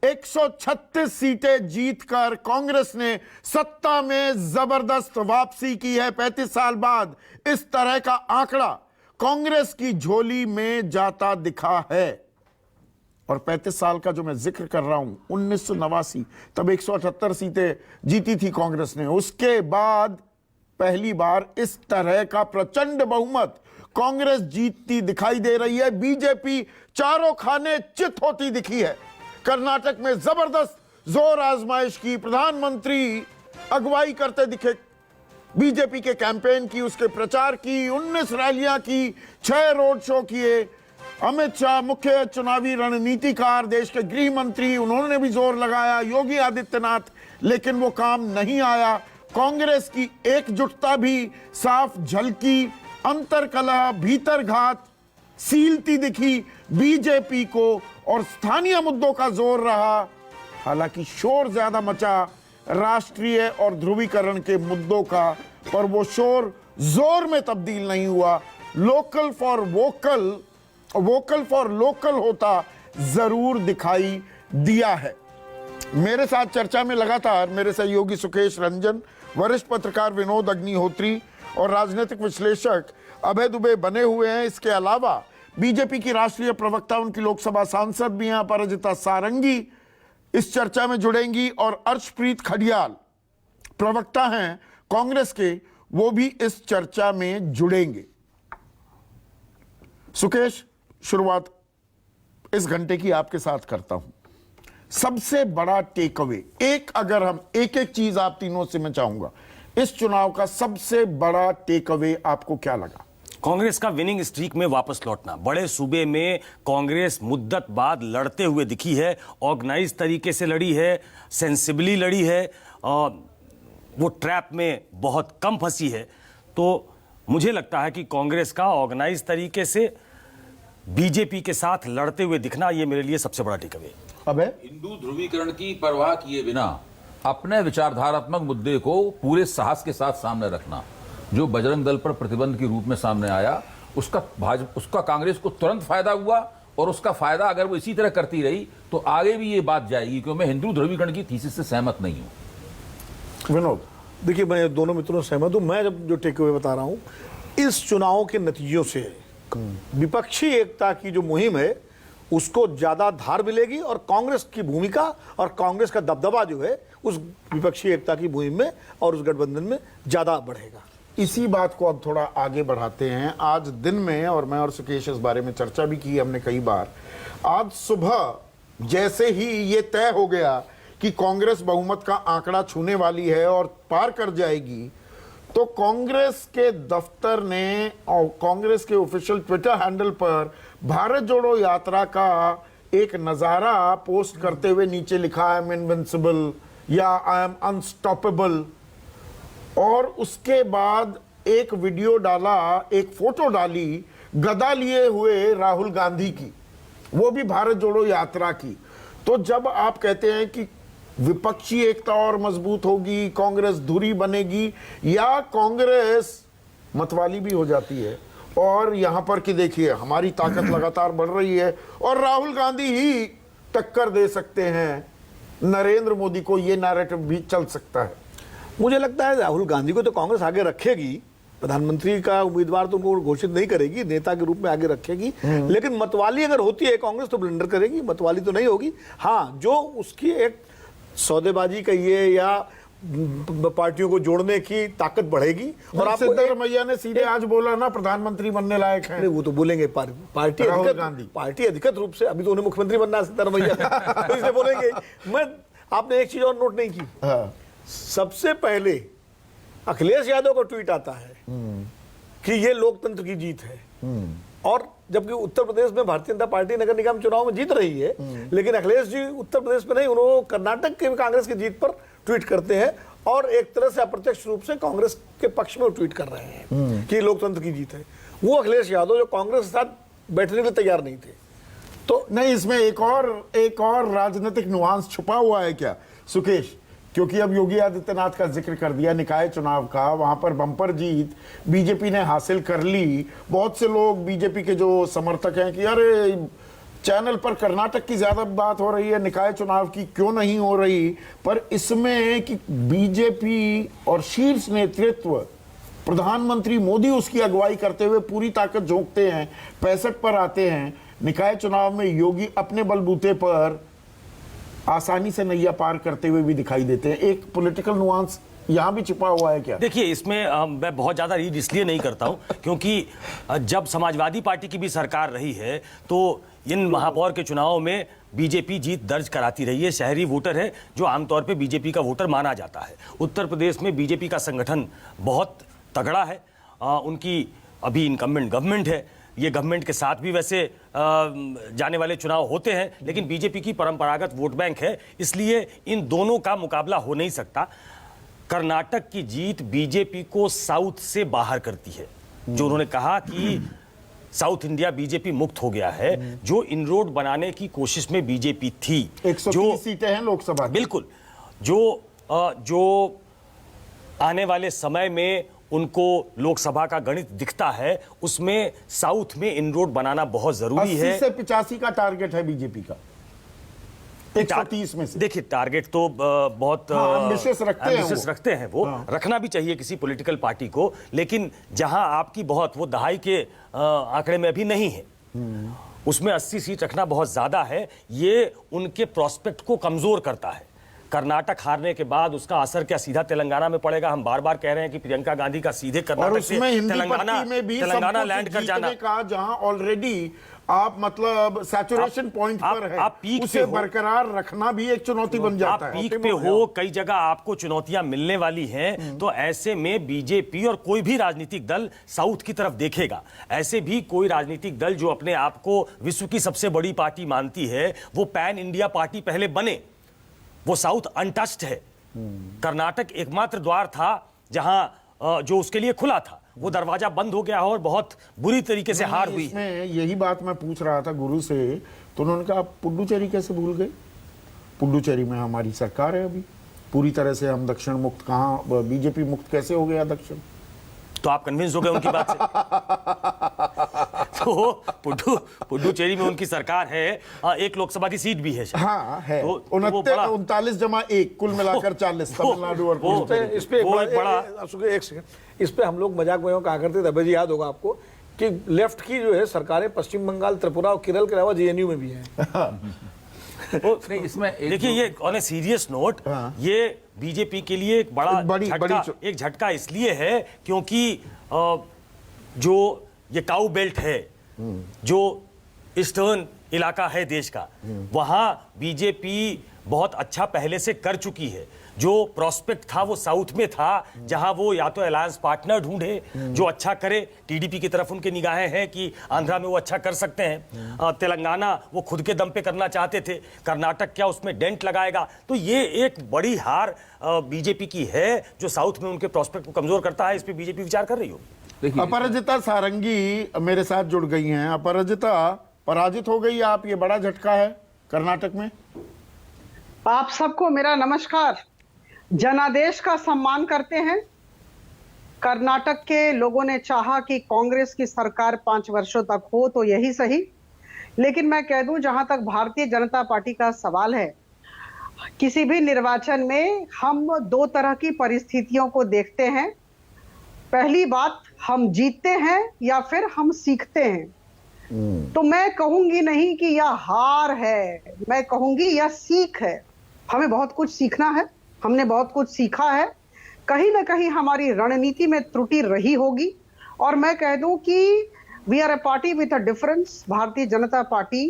136 सीटें जीतकर कांग्रेस ने सत्ता में जबरदस्त वापसी की है। 35 साल बाद इस तरह का आंकड़ा कांग्रेस की झोली में जाता दिखा है। और 35 साल का जो मैं जिक्र कर रहा हूं, 1989 तब 178 सीटें जीती थी कांग्रेस ने। उसके बाद पहली बार इस तरह का प्रचंड बहुमत कांग्रेस जीतती दिखाई दे रही है। बीजेपी चारों खाने चित होती दिखी है। कर्नाटक में जबरदस्त जोर आजमाइश की, प्रधानमंत्री अगुवाई करते दिखे, बीजेपी के कैंपेन की, उसके प्रचार की, 19 रैलियां की, 6 रोड शो किए। अमित शाह मुख्य चुनावी रणनीतिकार, देश के गृह मंत्री, उन्होंने भी जोर लगाया, योगी आदित्यनाथ, लेकिन वो काम नहीं आया। कांग्रेस की एकजुटता भी साफ झलकी, अंतरकलह, भीतरघात सीलती दिखी बीजेपी को, और स्थानीय मुद्दों का जोर रहा। हालांकि शोर ज्यादा मचा राष्ट्रीय और ध्रुवीकरण के मुद्दों का, पर वो शोर जोर में तब्दील नहीं हुआ। Local for vocal, vocal for local होता जरूर दिखाई दिया है। मेरे साथ चर्चा में लगातार मेरे सहयोगी सुकेश रंजन, वरिष्ठ पत्रकार विनोद अग्निहोत्री और राजनीतिक विश्लेषक अभय दुबे बने हुए हैं। इसके अलावा बीजेपी की राष्ट्रीय प्रवक्ता, उनकी लोकसभा सांसद भी हैं अपराजिता सारंगी, इस चर्चा में जुड़ेंगी, और अर्शप्रीत खडियाल प्रवक्ता हैं कांग्रेस के, वो भी इस चर्चा में जुड़ेंगे। सुकेश, शुरुआत इस घंटे की आपके साथ करता हूं। सबसे बड़ा टेक अवे, अगर हम एक एक चीज आप तीनों से मैं चाहूंगा, इस चुनाव का सबसे बड़ा टेक अवे आपको क्या लगा? कांग्रेस का विनिंग स्ट्रीक में वापस लौटना। बड़े सूबे में कांग्रेस मुद्दत बाद लड़ते हुए दिखी है, ऑर्गेनाइज तरीके से लड़ी है, सेंसिबली लड़ी है, वो ट्रैप में बहुत कम फंसी है। तो मुझे लगता है कि कांग्रेस का ऑर्गेनाइज तरीके से बीजेपी के साथ लड़ते हुए दिखना, ये मेरे लिए सबसे बड़ा टेक अवे। अबे हिंदू ध्रुवीकरण की परवाह किए बिना अपने विचारधारात्मक मुद्दे को पूरे साहस के साथ सामने रखना, जो बजरंग दल पर प्रतिबंध के रूप में सामने आया, उसका कांग्रेस को तुरंत फायदा हुआ, और उसका फायदा अगर वो इसी तरह करती रही तो आगे भी ये बात जाएगी। क्योंकि मैं हिंदू ध्रुवीकरण की थीसिस से सहमत नहीं हूं। विनोद, देखिए, मैं दोनों मित्रों से सहमत हूं। मैं जब जो टेक अवे बता रहा हूं, इस चुनाव के नतीजों से विपक्षी एकता की जो मुहिम है उसको ज्यादा धार मिलेगी, और कांग्रेस की भूमिका और कांग्रेस का दबदबा जो है उस विपक्षी एकता की मुहिम में और उस गठबंधन में ज्यादा बढ़ेगा। इसी बात को अब थोड़ा आगे बढ़ाते हैं। आज दिन में, और मैं और सुकेश इस बारे में चर्चा भी की हमने कई बार, आज सुबह जैसे ही ये तय हो गया कि कांग्रेस बहुमत का आंकड़ा छूने वाली है और पार कर जाएगी, तो कांग्रेस के दफ्तर ने और कांग्रेस के ऑफिशियल ट्विटर हैंडल पर भारत जोड़ो यात्रा का एक नजारा पोस्ट करते हुए नीचे लिखा, आई एम इनविंसिबल या आई एम अनस्टॉपेबल। और उसके बाद एक वीडियो डाला, एक फोटो डाली गदा लिए हुए राहुल गांधी की, वो भी भारत जोड़ो यात्रा की। तो जब आप कहते हैं कि विपक्षी एकता और मजबूत होगी, कांग्रेस धुरी बनेगी, या कांग्रेस मतवाली भी हो जाती है, और यहां पर कि देखिए हमारी ताकत लगातार बढ़ रही है और राहुल गांधी ही टक्कर दे सकते हैं नरेंद्र मोदी को, ये नैरेटिव भी चल सकता है। मुझे लगता है राहुल गांधी को तो कांग्रेस आगे रखेगी, प्रधानमंत्री का उम्मीदवार तो उनको घोषित नहीं करेगी, नेता के रूप में आगे रखेगी, लेकिन मतवाली अगर होती है कांग्रेस तो ब्लंडर करेगी, मतवाली तो नहीं होगी। हाँ, जो उसकी एक सौदेबाजी कहिए या पार्टियों को जोड़ने की ताकत बढ़ेगी। और आप सिद्धरमैया ने सीधे आज बोला ना, प्रधानमंत्री बनने लायक है। वो तो बोलेंगे, पार्टी अधिकृत रूप से, अभी तो उन्हें मुख्यमंत्री बनना है सिद्धरमैया तो इसलिए बोलेंगे। मैं आपने एक चीज और नोट नहीं की, सबसे पहले अखिलेश यादव का ट्वीट आता है कि ये लोकतंत्र की जीत है, और जबकि उत्तर प्रदेश में भारतीय जनता पार्टी नगर निगम चुनाव में जीत रही है, लेकिन अखिलेश जी उत्तर प्रदेश में नहीं, उन्होंने कर्नाटक के कांग्रेस की जीत पर ट्वीट करते हैं, और एक तरह से अप्रत्यक्ष रूप से कांग्रेस के पक्ष में ट्वीट कर रहे हैं कि लोकतंत्र की जीत है। वो अखिलेश यादव जो कांग्रेस के साथ बैठने के लिए तैयार नहीं थे। तो नहीं, इसमें एक और राजनीतिक नुआंस छुपा हुआ है क्या सुकेश? क्योंकि अब योगी आदित्यनाथ का जिक्र कर दिया, निकाय चुनाव का, वहां पर बंपर जीत बीजेपी ने हासिल कर ली। बहुत से लोग बीजेपी के जो समर्थक हैं कि अरे चैनल पर कर्नाटक की ज्यादा बात हो रही है, निकाय चुनाव की क्यों नहीं हो रही, पर इसमें कि बीजेपी और शीर्ष नेतृत्व, प्रधानमंत्री मोदी उसकी अगुवाई करते हुए पूरी ताकत झोंकते हैं, 65 पर आते हैं। निकाय चुनाव में योगी अपने बलबूते पर आसानी से नैया पार करते हुए भी दिखाई देते हैं। एक पॉलिटिकल नुआंस यहां भी छिपा हुआ है क्या? देखिए, इसमें मैं बहुत ज्यादा रीड इसलिए नहीं करता हूं क्योंकि जब समाजवादी पार्टी की भी सरकार रही है तो इन महापौर के चुनावों में बीजेपी जीत दर्ज कराती रही है। शहरी वोटर है जो आमतौर पे बीजेपी का वोटर माना जाता है। उत्तर प्रदेश में बीजेपी का संगठन बहुत तगड़ा है। उनकी अभी इनकम्बेंट गवर्नमेंट है। ये गवर्नमेंट के साथ भी वैसे जाने वाले चुनाव होते हैं, लेकिन बीजेपी की परंपरागत वोट बैंक है, इसलिए इन दोनों का मुकाबला हो नहीं सकता। कर्नाटक की जीत बीजेपी को साउथ से बाहर करती है। जो उन्होंने कहा कि साउथ इंडिया बीजेपी मुक्त हो गया है, जो इनरोड बनाने की कोशिश में बीजेपी थी। 130 सीटें हैं लोकसभा की। बिल्कुल, जो आने वाले समय में उनको लोकसभा का गणित दिखता है, उसमें साउथ में इनरोड बनाना बहुत जरूरी है। 80 से 85 का टारगेट है बीजेपी का 130 में से। देखिए, टारगेट तो बहुत एम्बिशियस रखते हैं वो। रखना भी चाहिए किसी पॉलिटिकल पार्टी को, लेकिन जहां आपकी बहुत वो दहाई के आंकड़े में अभी नहीं है, उसमें 80 सीट रखना बहुत ज्यादा है। ये उनके प्रोस्पेक्ट को कमजोर करता है। कर्नाटक हारने के बाद उसका असर क्या सीधा तेलंगाना में पड़ेगा? हम बार बार कह रहे हैं कि प्रियंका गांधी का सीधे कर्नाटक से तेलंगाना लैंड कर जाना, जहां ऑलरेडी आप मतलब सैचुरेशन पॉइंट पर है, आप पीक उसे बरकरार रखना भी एक चुनौती बन जाता है। आप पीक पे हो, कई जगह आपको चुनौतियां मिलने वाली हैं, तो ऐसे में बीजेपी और कोई भी राजनीतिक दल साउथ की तरफ देखेगा। ऐसे भी कोई राजनीतिक दल जो अपने आप को विश्व की सबसे बड़ी पार्टी मानती है, वो पैन इंडिया पार्टी पहले बने। वो साउथ अनटच्ड है। कर्नाटक एकमात्र द्वार था जहां जो उसके लिए खुला था, वो दरवाजा बंद हो गया और बहुत बुरी तरीके से हार हुई। इसमें यही बात मैं पूछ रहा था गुरु से, तो उन्होंने कहा पुडुचेरी कैसे भूल गए? पुडुचेरी में हमारी सरकार है अभी, पूरी तरह से हम दक्षिण मुक्त, कहां बीजेपी मुक्त कैसे हो गया दक्षिण? तो आप कन्विंस हो गए उनकी बात से? तो पुडुचेरी में उनकी सरकार है, एक लोकसभा की सीट भी है। हाँ है, तो 39 जमा 1 कुल मिलाकर 40 तमिलनाडु और पुडुचेरी। इस पे एक सेकंड, इस पे हम लोग मजाक में कहा करते थे, अभी याद होगा आपको, कि लेफ्ट की जो है सरकारें पश्चिम बंगाल, त्रिपुरा और केरल के अलावा जेएनयू में भी हैं। नहीं, इसमें देखिए, ये ऑन ए सीरियस नोट, ये बीजेपी के लिए एक बड़ा झटका इसलिए है क्योंकि जो ये काऊ बेल्ट है, जो ईस्टर्न इलाका है देश का, वहां बीजेपी बहुत अच्छा पहले से कर चुकी है। जो प्रोस्पेक्ट था वो साउथ में था, जहां वो या तो अलायंस पार्टनर ढूंढे जो अच्छा करे। टीडीपी की तरफ उनके निगाहें हैं कि आंध्रा में वो अच्छा कर सकते हैं। तेलंगाना वो खुद के दम पे करना चाहते थे। कर्नाटक क्या उसमें डेंट लगाएगा? तो ये एक बड़ी हार बीजेपी की है, जो साउथ में उनके प्रोस्पेक्ट को कमजोर करता है। इस पे बीजेपी विचार कर रही हो। अपराजिता सारंगी मेरे साथ जुड़ गई हैं। अपराजिता, पराजित हो गई आप, ये बड़ा झटका है कर्नाटक में। आप सबको मेरा नमस्कार। जनादेश का सम्मान करते हैं। कर्नाटक के लोगों ने चाहा कि कांग्रेस की सरकार 5 वर्षों तक हो, तो यही सही। लेकिन मैं कह दूं, जहां तक भारतीय जनता पार्टी का सवाल है, किसी भी निर्वाचन में हम 2 तरह की परिस्थितियों को देखते हैं। पहली बात, हम जीतते हैं या फिर हम सीखते हैं। तो मैं कहूंगी नहीं कि यह हार है, मैं कहूंगी यह सीख है। हमें बहुत कुछ सीखना है, हमने बहुत कुछ सीखा है। कहीं ना कहीं हमारी रणनीति में त्रुटि रही होगी। और मैं कह दूं कि we are a party with a difference. Bharatiya Janata party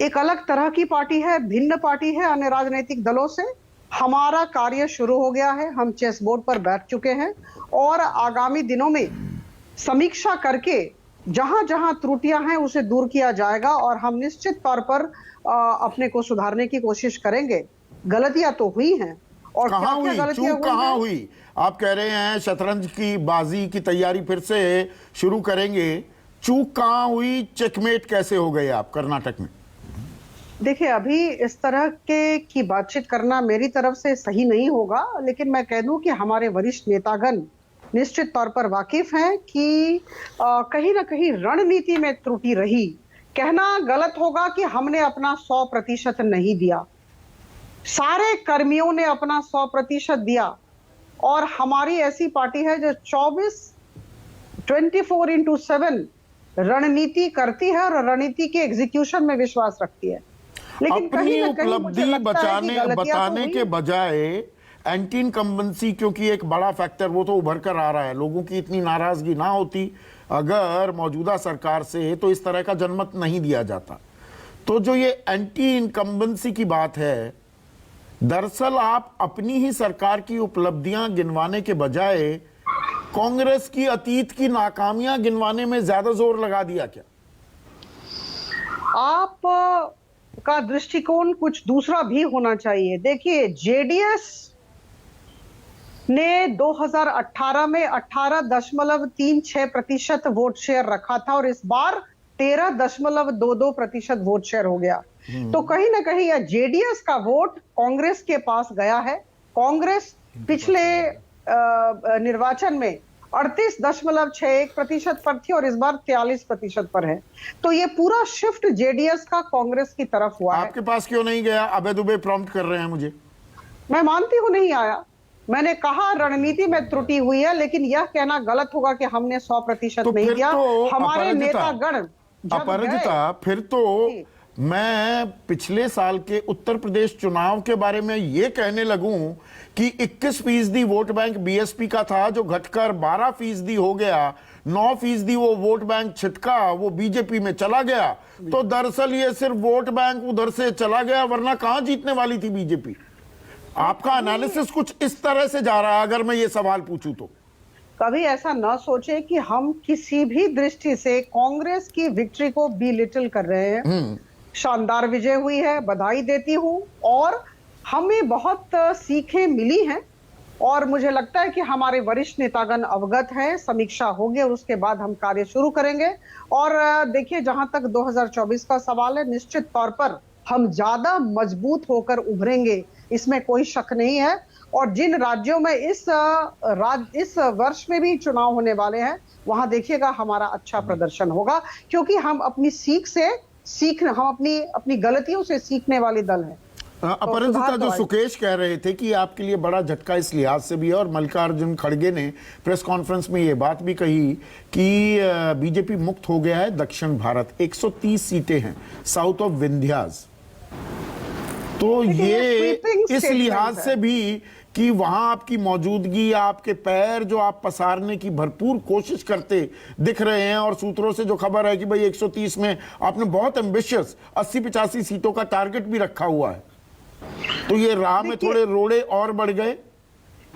एक अलग तरह की पार्टी है, भिन्न पार्टी है अन्य राजनीतिक दलों से। हमारा कार्य शुरू हो गया है, हम चेस बोर्ड पर बैठ चुके हैं और आगामी दिनों में समीक्षा करके जहां जहां त्रुटियां हैं उसे दूर किया जाएगा और हम निश्चित तौर पर अपने को सुधारने की कोशिश करेंगे। गलतियां तो हुई हैं, और कहां हुई? चूक कहां हुई? आप कह रहे हैं शतरंज की बाजी की तैयारी फिर से शुरू करेंगे, चूक कहां हुई? चेकमेट कैसे हो गए आप कर्नाटक में? देखिए, अभी इस तरह के की बातचीत करना मेरी तरफ से सही नहीं होगा, लेकिन मैं कह दूं कि हमारे वरिष्ठ नेतागण निश्चित तौर पर वाकिफ हैं कि कहीं ना कहीं रणनीति में त्रुटि रही, कहना गलत होगा कि हमने अपना 100% नहीं दिया। सारे कर्मियों ने अपना 100% दिया और हमारी ऐसी पार्टी है जो 24/7 रणनीति करती है और रणनीति के एग्जीक्यूशन में विश्वास रखती है। लेकिन अपनी कहीं ना कहीं मुझे उपलब्धि लगता है कि गलतियां तो बताने हुई। के बजाय एंटी इनकम्बेंसी, क्योंकि एक बड़ा फैक्टर वो तो उभर कर आ रहा है, लोगों की इतनी नाराजगी ना होती अगर मौजूदा सरकार से, तो इस तरह का जनमत नहीं दिया जाता। तो जो ये एंटी इनकम्बेंसी की बात है, दरअसल आप अपनी ही सरकार की उपलब्धियां गिनवाने के बजाय कांग्रेस की अतीत की नाकामियां गिनवाने में ज्यादा जोर लगा दिया क्या? आप का दृष्टिकोण कुछ दूसरा भी होना चाहिए। देखिए, जेडीएस ने 2018 में 18.36% वोट शेयर रखा था और इस बार 13.22% वोट शेयर हो गया। तो कहीं ना कहीं यह जेडीएस का वोट कांग्रेस के पास गया है। कांग्रेस पिछले निर्वाचन में 38.61% पर थी और इस बार 43% पर है। तो ये पूरा शिफ्ट जेडीएस का कांग्रेस की तरफ हुआ है। आपके पास क्यों नहीं गया? अबे दुबे प्रॉम्प्ट कर रहे हैं मुझे। मैं मानती हूं नहीं आया। मैंने कहा रणनीति में त्रुटि हुई है, लेकिन यह कहना गलत होगा कि हमने 100% तो नहीं फिर दिया। तो हमारे नेतागण अपराजिता, फिर तो मैं पिछले साल के उत्तर प्रदेश चुनाव के बारे में यह कहने लगूं कि 21% वोट बैंक बीएसपी का था, जो घटकर 12% हो गया, 9% वो वोट बैंक छिटका, वो बीजेपी में चला गया। तो दरअसल ये सिर्फ वोट बैंक उधर से चला गया, वरना कहां जीतने वाली थी बीजेपी? आपका एनालिसिस कुछ इस तरह से जा रहा है अगर मैं ये सवाल पूछूं तो। कभी ऐसा ना सोचे कि हम किसी भी दृष्टि से कांग्रेस की विक्ट्री को बिलिटल कर रहे हैं। शानदार विजय हुई है, बधाई देती हूं, और हमें बहुत सीखें मिली हैं और मुझे लगता है कि हमारे वरिष्ठ नेतागण अवगत हैं। समीक्षा होगी और उसके बाद हम कार्य शुरू करेंगे। और देखिए, जहां तक 2024 का सवाल है, निश्चित तौर पर हम ज्यादा मजबूत होकर उभरेंगे, इसमें कोई शक नहीं है। और जिन राज्यों में इस वर्ष में भी चुनाव होने वाले हैं, वहां देखिएगा हमारा अच्छा प्रदर्शन होगा, क्योंकि हम अपनी हम अपनी गलतियों से सीखने वाले दल हैं। अपराजिता, जो सुकेश कह रहे थे कि आपके लिए बड़ा झटका इस लिहाज से भी है, और मल्लिकार्जुन खड़गे ने प्रेस कॉन्फ्रेंस में ये बात भी कही कि बीजेपी मुक्त हो गया है दक्षिण भारत, 130 सीटें हैं साउथ ऑफ विंध्यास। तो ये इस लिहाज से भी कि वहां आपकी मौजूदगी, आपके पैर जो आप पसारने की भरपूर कोशिश करते दिख रहे हैं, और सूत्रों से जो खबर है कि भाई 130 में आपने बहुत एम्बिशियस 80-85 सीटों का टारगेट भी रखा हुआ है, तो ये राह में थोड़े रोड़े और बढ़ गए।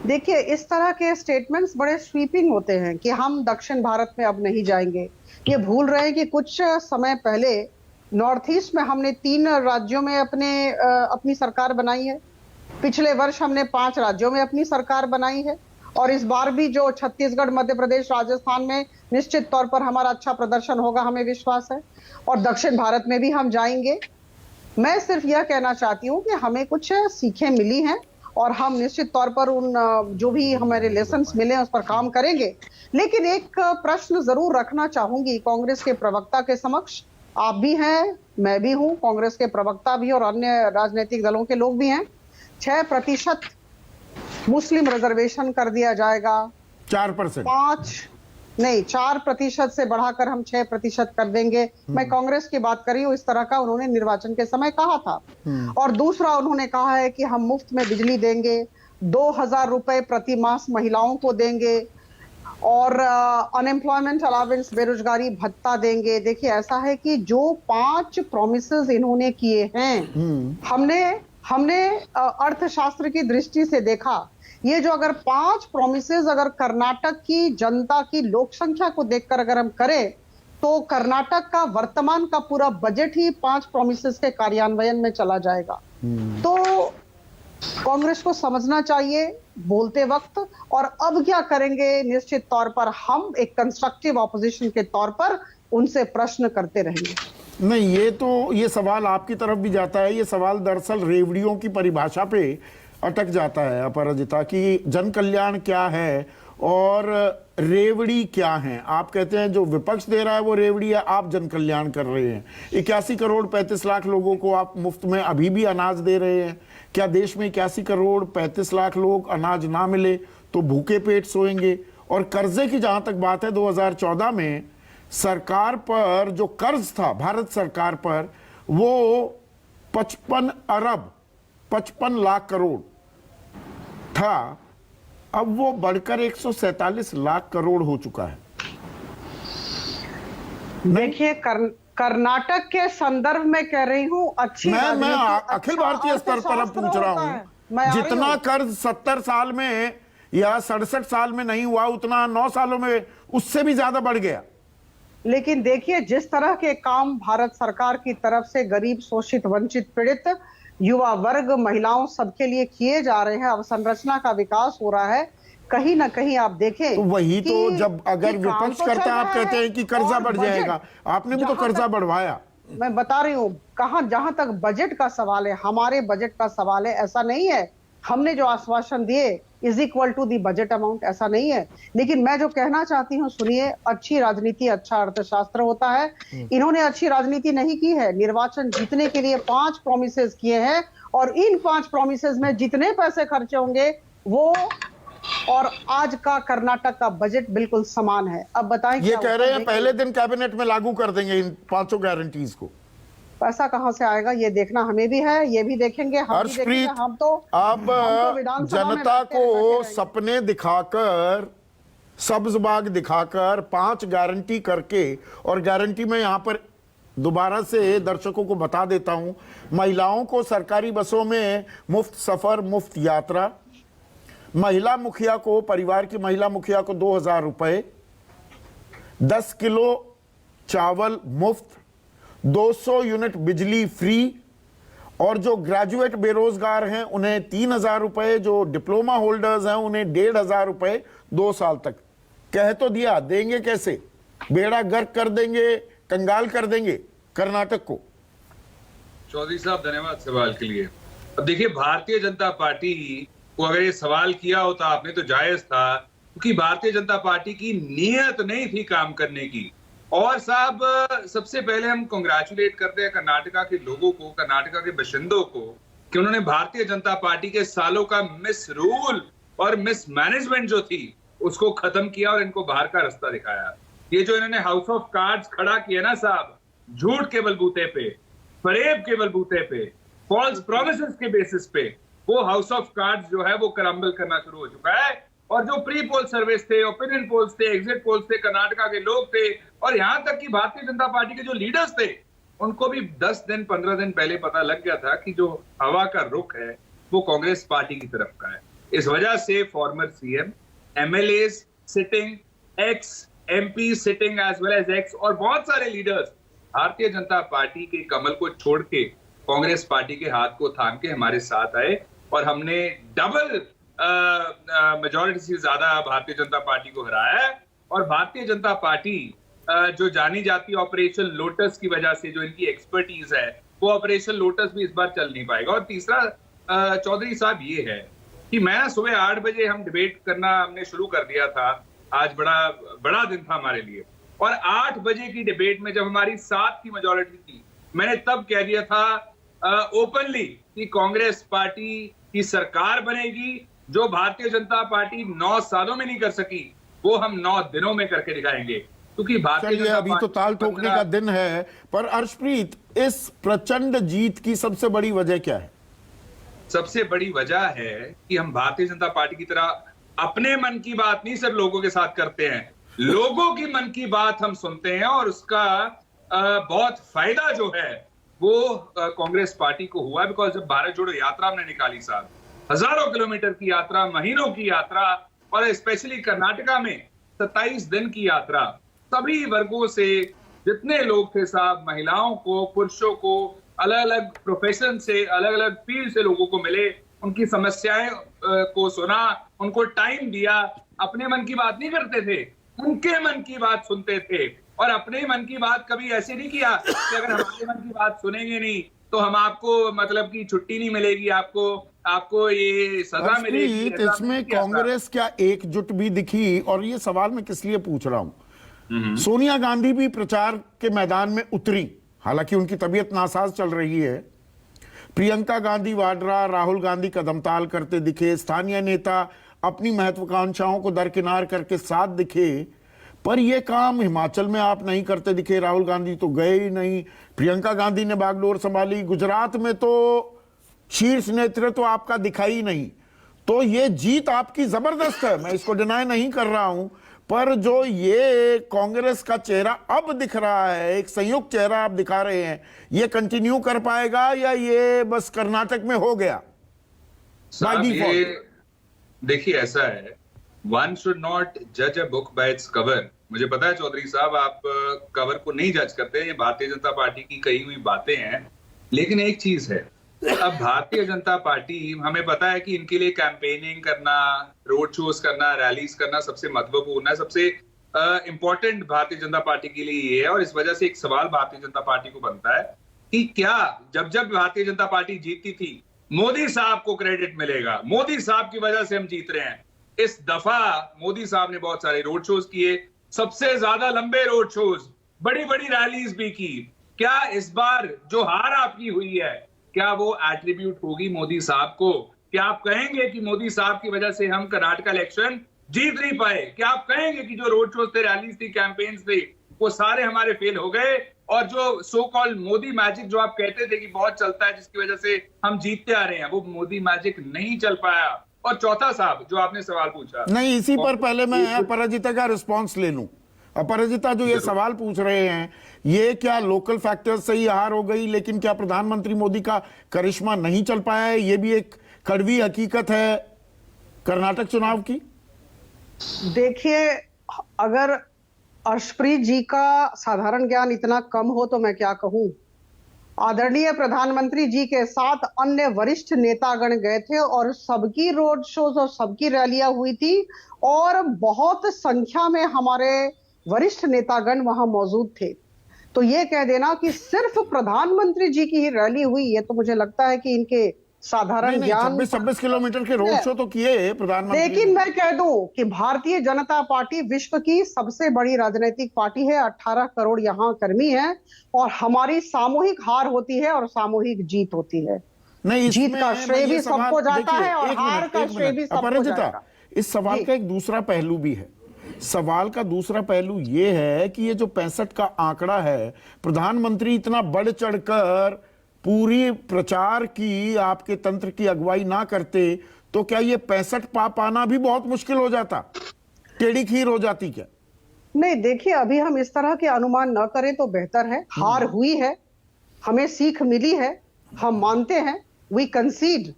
देखिए, इस तरह के स्टेटमेंट्स बड़े स्वीपिंग होते हैं कि हम दक्षिण भारत में अब नहीं जाएंगे। ये भूल रहे हैं कि कुछ समय पहले नॉर्थ ईस्ट में हमने 3 राज्यों में अपनी सरकार बनाई है। पिछले वर्ष हमने 5 राज्यों में अपनी सरकार बनाई है, और इस बार भी जो छत्तीसगढ़, मध्य प्रदेश, राजस्थान में निश्चित तौर पर हमारा अच्छा प्रदर्शन होगा, हमें विश्वास है। और दक्षिण भारत में भी हम जाएंगे। मैं सिर्फ यह कहना चाहती हूँ कि हमें कुछ सीखें मिली हैं और हम निश्चित तौर पर उन जो भी हमारे लेसन्स मिले उस पर काम करेंगे। लेकिन एक प्रश्न जरूर रखना चाहूंगी कांग्रेस के प्रवक्ता के समक्ष। आप भी हैं, मैं भी हूं, कांग्रेस के प्रवक्ता भी और अन्य राजनीतिक दलों के लोग भी हैं। 6% मुस्लिम रिजर्वेशन कर दिया जाएगा, 4% से बढ़ाकर हम 6% कर देंगे। मैं कांग्रेस की बात कर रही हूँ, इस तरह का उन्होंने निर्वाचन के समय कहा था। और दूसरा उन्होंने कहा है कि हम मुफ्त में बिजली देंगे, 2000 रुपए प्रति मास महिलाओं को देंगे, और अनएम्प्लॉयमेंट अलावेंस, बेरोजगारी भत्ता देंगे। देखिए, ऐसा है कि जो 5 प्रॉमिसेस इन्होंने किए हैं, हमने अर्थशास्त्र की दृष्टि से देखा, ये जो अगर 5 प्रॉमिसेस अगर कर्नाटक की जनता की लोक संख्या को देखकर अगर हम करें, तो कर्नाटक का वर्तमान का पूरा बजट ही 5 प्रॉमिसेस के कार्यान्वयन में चला जाएगा। तो कांग्रेस को समझना चाहिए बोलते वक्त, और अब क्या करेंगे, निश्चित तौर पर हम एक कंस्ट्रक्टिव ऑपोजिशन के तौर पर उनसे प्रश्न करते रहेंगे। नहीं, ये सवाल आपकी तरफ भी जाता है। ये सवाल दरअसल रेवड़ियों की परिभाषा पे अटक जाता है अपराजिता, कि जन कल्याण क्या है और रेवड़ी क्या है? आप कहते हैं जो विपक्ष दे रहा है वो रेवड़ी है, आप जन कल्याण कर रहे हैं। 81 करोड़ 35 लाख लोगों को आप मुफ्त में अभी भी अनाज दे रहे हैं। क्या देश में 81 करोड़ 35 लाख लोग अनाज ना मिले तो भूखे पेट सोएंगे? और कर्जे की जहां तक बात है, 2014 में सरकार पर जो कर्ज था, भारत सरकार पर, वो 55 अरब 55 लाख करोड़ था। अब वो बढ़कर 147 लाख करोड़ हो चुका है। देखिए, कर्नाटक के संदर्भ में कह रही हूं, अच्छी मैं राजनीति, अखिल अच्छा भारतीय स्तर पर अब अर्थशास्त्र पूछ रहा होता है। मैं हूं, आ रही जितना हूं। कर्ज 70 साल में या 67 साल में नहीं हुआ, उतना 9 सालों में उससे भी ज्यादा बढ़ गया। लेकिन देखिए, जिस तरह के काम भारत सरकार की तरफ से गरीब, शोषित, वंचित, पीड़ित, युवा वर्ग, महिलाओं सबके लिए किए जा रहे हैं, अवसंरचना का विकास हो रहा है, कहीं ना कहीं आप देखें तो वही कि- तो जब अगर कि काम विपक्ष तो करता चल है, आप रहा कहते हैं कि कर्जा और बढ़ बजट, जाएगा। आपने भी तो जहां कर्जा तक- बढ़वाया। मैं बता रही हूँ, जहां तक बजट का सवाल है, हमारे बजट का सवाल है, ऐसा नहीं है हमने जो आश्वासन दिए is equal to the budget amount, ऐसा नहीं है। लेकिन मैं जो कहना चाहती हूँ, सुनिए, अच्छी राजनीति अच्छा अर्थशास्त्र होता है। इन्होंने अच्छी राजनीति नहीं की है। निर्वाचन जीतने के लिए 5 प्रॉमिसेस किए हैं और इन 5 प्रॉमिसेस में जितने पैसे खर्चे होंगे वो और आज का कर्नाटक का बजट बिल्कुल समान है। अब बताएं, ये क्या कह होता रहे है? हैं पहले दिन कैबिनेट में लागू कर देंगे इन 5 गारंटीज को। पैसा कहां से आएगा ये देखना हमें भी है, ये भी देखेंगे, हम भी हर्षप्रीत, देखेंगे। हम तो विधानसभा में जनता बैठे को रहेंगे। सपने दिखाकर, सब्ज बाग दिखाकर 5 गारंटी करके, और गारंटी में यहां पर दोबारा से दर्शकों को बता देता हूं, महिलाओं को सरकारी बसों में मुफ्त सफर, मुफ्त यात्रा, महिला मुखिया को, परिवार की महिला मुखिया को 2000 रुपए, 10 किलो चावल मुफ्त, 200 यूनिट बिजली फ्री, और जो ग्रेजुएट बेरोजगार हैं उन्हें 3000 रुपए, जो डिप्लोमा होल्डर्स हैं उन्हें 1500 रुपए 2 साल तक। कह तो दिया, देंगे कैसे? बेड़ा गर्क कर देंगे, कंगाल कर देंगे कर्नाटक को। चौधरी साहब, धन्यवाद सवाल के लिए। अब देखिए, भारतीय जनता पार्टी को अगर ये सवाल किया होता आपने तो जायज था, क्योंकि भारतीय जनता पार्टी की नीयत नहीं थी काम करने की। और साहब, सबसे पहले हम कांग्रेचुलेट करते हैं कर्नाटका के लोगों को, कर्नाटका के बाशिंदों को, कि उन्होंने भारतीय जनता पार्टी के सालों का मिस रूल और मिस मैनेजमेंट जो थी उसको खत्म किया और इनको बाहर का रास्ता दिखाया। ये जो इन्होंने हाउस ऑफ कार्ड्स खड़ा किया ना साहब, झूठ के बलबूते पे, फरेब के बलबूते पे, फॉल्स प्रोमिसेस के बेसिस पे, वो हाउस ऑफ कार्ड्स जो है वो क्रम्बल करना शुरू हो चुका है। और जो प्री पोल सर्वेस थे, ओपिनियन पोल्स थे, एग्जिट पोल्स थे, कर्नाटका के लोग थे, और यहां तक कि भारतीय जनता पार्टी के जो लीडर्स थे, उनको भी 10 दिन 15 दिन पहले पता लग गया था कि जो हवा का रुख है वो कांग्रेस पार्टी की तरफ का है। इस वजह से former CM, MLAs sitting, ex MP sitting as well as ex, और बहुत सारे लीडर्स भारतीय जनता पार्टी के कमल को छोड़ के कांग्रेस पार्टी के हाथ को थाम के हमारे साथ आए, और हमने डबल मेजॉरिटी से ज्यादा भारतीय जनता पार्टी को हराया है। और भारतीय जनता पार्टी जो जानी जाती ऑपरेशन लोटस की वजह से, जो इनकी एक्सपर्टीज है, वो ऑपरेशन लोटस भी इस बार चल नहीं पाएगा। और तीसरा चौधरी साहब ये है कि मैं ना सुबह 8 बजे हम डिबेट करना हमने शुरू कर दिया था। आज बड़ा दिन था हमारे लिए, और 8 बजे की डिबेट में जब हमारी 7 की मेजॉरिटी थी, मैंने तब कह दिया था ओपनली कि कांग्रेस पार्टी की सरकार बनेगी। जो भारतीय जनता पार्टी 9 सालों में नहीं कर सकी, वो हम 9 दिनों में करके दिखाएंगे, क्योंकि भारतीय चलिए, जनता अभी तो पार्टी ताल ठोकने का दिन है। पर हर्षप्रीत, इस प्रचंड जीत की सबसे बड़ी वजह क्या है? सबसे बड़ी वजह है कि हम भारतीय जनता पार्टी की तरह अपने मन की बात नहीं सिर्फ लोगों के साथ करते हैं, लोगों की मन की बात हम सुनते हैं, और उसका बहुत फायदा जो है वो कांग्रेस पार्टी को हुआ। बिकॉज जब भारत जोड़ो यात्रा हमने निकाली साहब, हजारों किलोमीटर की यात्रा, महीनों की यात्रा, और स्पेशली कर्नाटका में 27 दिन की यात्रा, सभी वर्गों से जितने लोग थे साहब, महिलाओं को, पुरुषों को, अलग अलग प्रोफेशन से, अलग अलग फील्ड से लोगों को मिले, उनकी समस्याएं को सुना, उनको टाइम दिया। अपने मन की बात नहीं करते थे, उनके मन की बात सुनते थे, और अपने मन की बात कभी ऐसे नहीं किया कि अगर हमारे मन की बात सुनेंगे नहीं तो हम आपको मतलब कि छुट्टी नहीं मिलेगी, आपको आपको ये सजा मिलेगी। अर्शप्रीत, इसमें कांग्रेस क्या एकजुट भी दिखी? और ये सवाल मैं किस लिए पूछ रहा हूं, सोनिया गांधी भी प्रचार के मैदान में उतरी, हालांकि उनकी तबीयत नासाज चल रही है। प्रियंका गांधी वाड्रा, राहुल गांधी कदमताल करते दिखे, स्थानीय नेता अपनी महत्वाकांक्षाओं को दरकिनार करके साथ दिखे, पर यह काम हिमाचल में आप नहीं करते दिखे। राहुल गांधी तो गए ही नहीं, प्रियंका गांधी ने बागडोर संभाली, गुजरात में तो शीर्ष नेतृत्व तो आपका दिखाई नहीं। तो ये जीत आपकी जबरदस्त है, मैं इसको डिनाई नहीं कर रहा हूं, पर जो ये कांग्रेस का चेहरा अब दिख रहा है, एक संयुक्त चेहरा आप दिखा रहे हैं, ये कंटिन्यू कर पाएगा या ये बस कर्नाटक में हो गया बाय डिफॉल्ट? देखिए ऐसा है, वन शुड नॉट जज a book by its cover. मुझे पता है चौधरी साहब, आप कवर को नहीं जज करते, ये भारतीय जनता पार्टी की कही हुई बातें हैं। लेकिन एक चीज है, अब भारतीय जनता पार्टी, हमें पता है कि इनके लिए कैंपेनिंग करना, रोड शोज करना, रैलीज करना सबसे महत्वपूर्ण है, सबसे इंपॉर्टेंट भारतीय जनता पार्टी के लिए ये है। और इस वजह से एक सवाल भारतीय जनता पार्टी को बनता है कि क्या जब जब भारतीय जनता पार्टी जीतती थी, मोदी साहब को क्रेडिट मिलेगा, मोदी साहब की वजह से हम जीत रहे हैं। इस दफा मोदी साहब ने बहुत सारे रोड शोज किए, सबसे ज्यादा लंबे रोड शोज, बड़ी बड़ी रैलीज भी की। क्या इस बार जो हार आपकी हुई है, क्या वो एट्रीब्यूट होगी मोदी साहब को? क्या आप कहेंगे कि मोदी साहब की वजह से हम कर्नाटक इलेक्शन जीत नहीं पाए? क्या आप कहेंगे कि जो रोड शोज थे, रैलीज थी, कैंपेन्स थे, वो सारे हमारे फेल हो गए? और जो सो कॉल्ड मोदी मैजिक जो आप कहते थे कि बहुत चलता है, जिसकी वजह से हम जीतते आ रहे हैं, वो मोदी मैजिक नहीं चल पाया। और चौथा साहब, जो आपने सवाल पूछा, नहीं, इसी पर पहले मैं अपराजिता का रिस्पॉन्स ले लूं। अपराजिता, जो ये सवाल पूछ रहे हैं, ये क्या लोकल फैक्टर्स से ही हार हो गई, लेकिन क्या प्रधानमंत्री मोदी का करिश्मा नहीं चल पाया है? ये भी एक कड़वी हकीकत है कर्नाटक चुनाव की। देखिए, अगर अर्शप्रीत जी का साधारण ज्ञान इतना कम हो तो मैं क्या कहूं। आदरणीय प्रधानमंत्री जी के साथ अन्य वरिष्ठ नेतागण गए थे और सबकी रोड शोज और सबकी रैलियां हुई थी, और बहुत संख्या में हमारे वरिष्ठ नेतागण वहां मौजूद थे। तो ये कह देना कि सिर्फ प्रधानमंत्री जी की ही रैली हुई, ये तो मुझे लगता है कि इनके साधारण ज्ञान। 26 किलोमीटर के रोड शो तो किए प्रधानमंत्री। लेकिन मैं कह दूं कि भारतीय जनता पार्टी विश्व की सबसे बड़ी राजनीतिक पार्टी है, 18 करोड़ यहाँ कर्मी हैं, और हमारी सामूहिक हार होती है और सामूहिक जीत होती है। नहीं, जीत का श्रेय भी सबको जाता है और हार का श्रेय भी सबको जाता है। इस सवाल का एक दूसरा पहलू भी है। सवाल का दूसरा पहलू यह है कि ये जो 65 का आंकड़ा है, प्रधानमंत्री इतना बढ़ चढ़कर पूरी प्रचार की, आपके तंत्र की अगुवाई ना करते तो क्या ये 65 पाना भी बहुत मुश्किल हो जाता, टेढ़ी खीर हो जाती क्या? नहीं, देखिए, अभी हम इस तरह के अनुमान न करें तो बेहतर है। हार हुई है, हमें सीख मिली है, हम मानते हैं, वी कंसीड।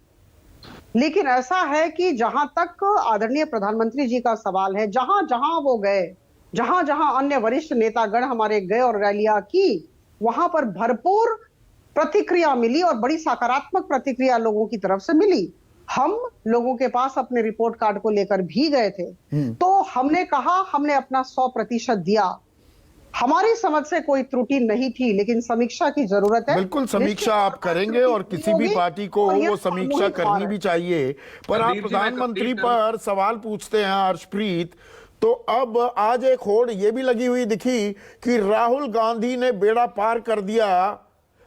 लेकिन ऐसा है कि जहां तक आदरणीय प्रधानमंत्री जी का सवाल है, जहां जहां वो गए, जहां जहां अन्य वरिष्ठ नेतागण हमारे गए और रैलियां की, वहां पर भरपूर प्रतिक्रिया मिली और बड़ी सकारात्मक प्रतिक्रिया लोगों की तरफ से मिली। हम लोगों के पास अपने रिपोर्ट कार्ड को लेकर भी गए थे, तो हमने कहा, हमने अपना 100% दिया। हमारी समझ से कोई त्रुटि नहीं थी, लेकिन समीक्षा की जरूरत है। बिल्कुल समीक्षा आप करेंगे और किसी भी पार्टी को वो समीक्षा करनी भी चाहिए। पर आप प्रधानमंत्री पर सवाल पूछते हैं अर्शप्रीत, तो अब आज एक होड़ ये भी लगी हुई दिखी कि राहुल गांधी ने बेड़ा पार कर दिया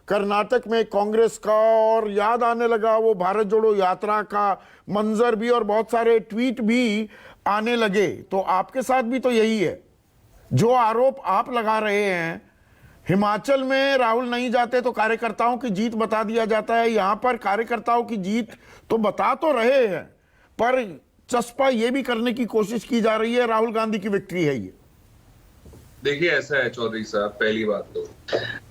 कर्नाटक में कांग्रेस का, और याद आने लगा वो भारत जोड़ो यात्रा का मंजर भी, और बहुत सारे ट्वीट भी आने लगे। तो आपके साथ भी तो यही है, जो आरोप आप लगा रहे हैं, हिमाचल में राहुल नहीं जाते तो कार्यकर्ताओं की जीत बता दिया जाता है, यहां पर कार्यकर्ताओं की जीत तो बता तो रहे हैं, पर चस्पा ये भी करने की कोशिश की जा रही है राहुल गांधी की विक्ट्री है ये। देखिए ऐसा है चौधरी साहब, पहली बात तो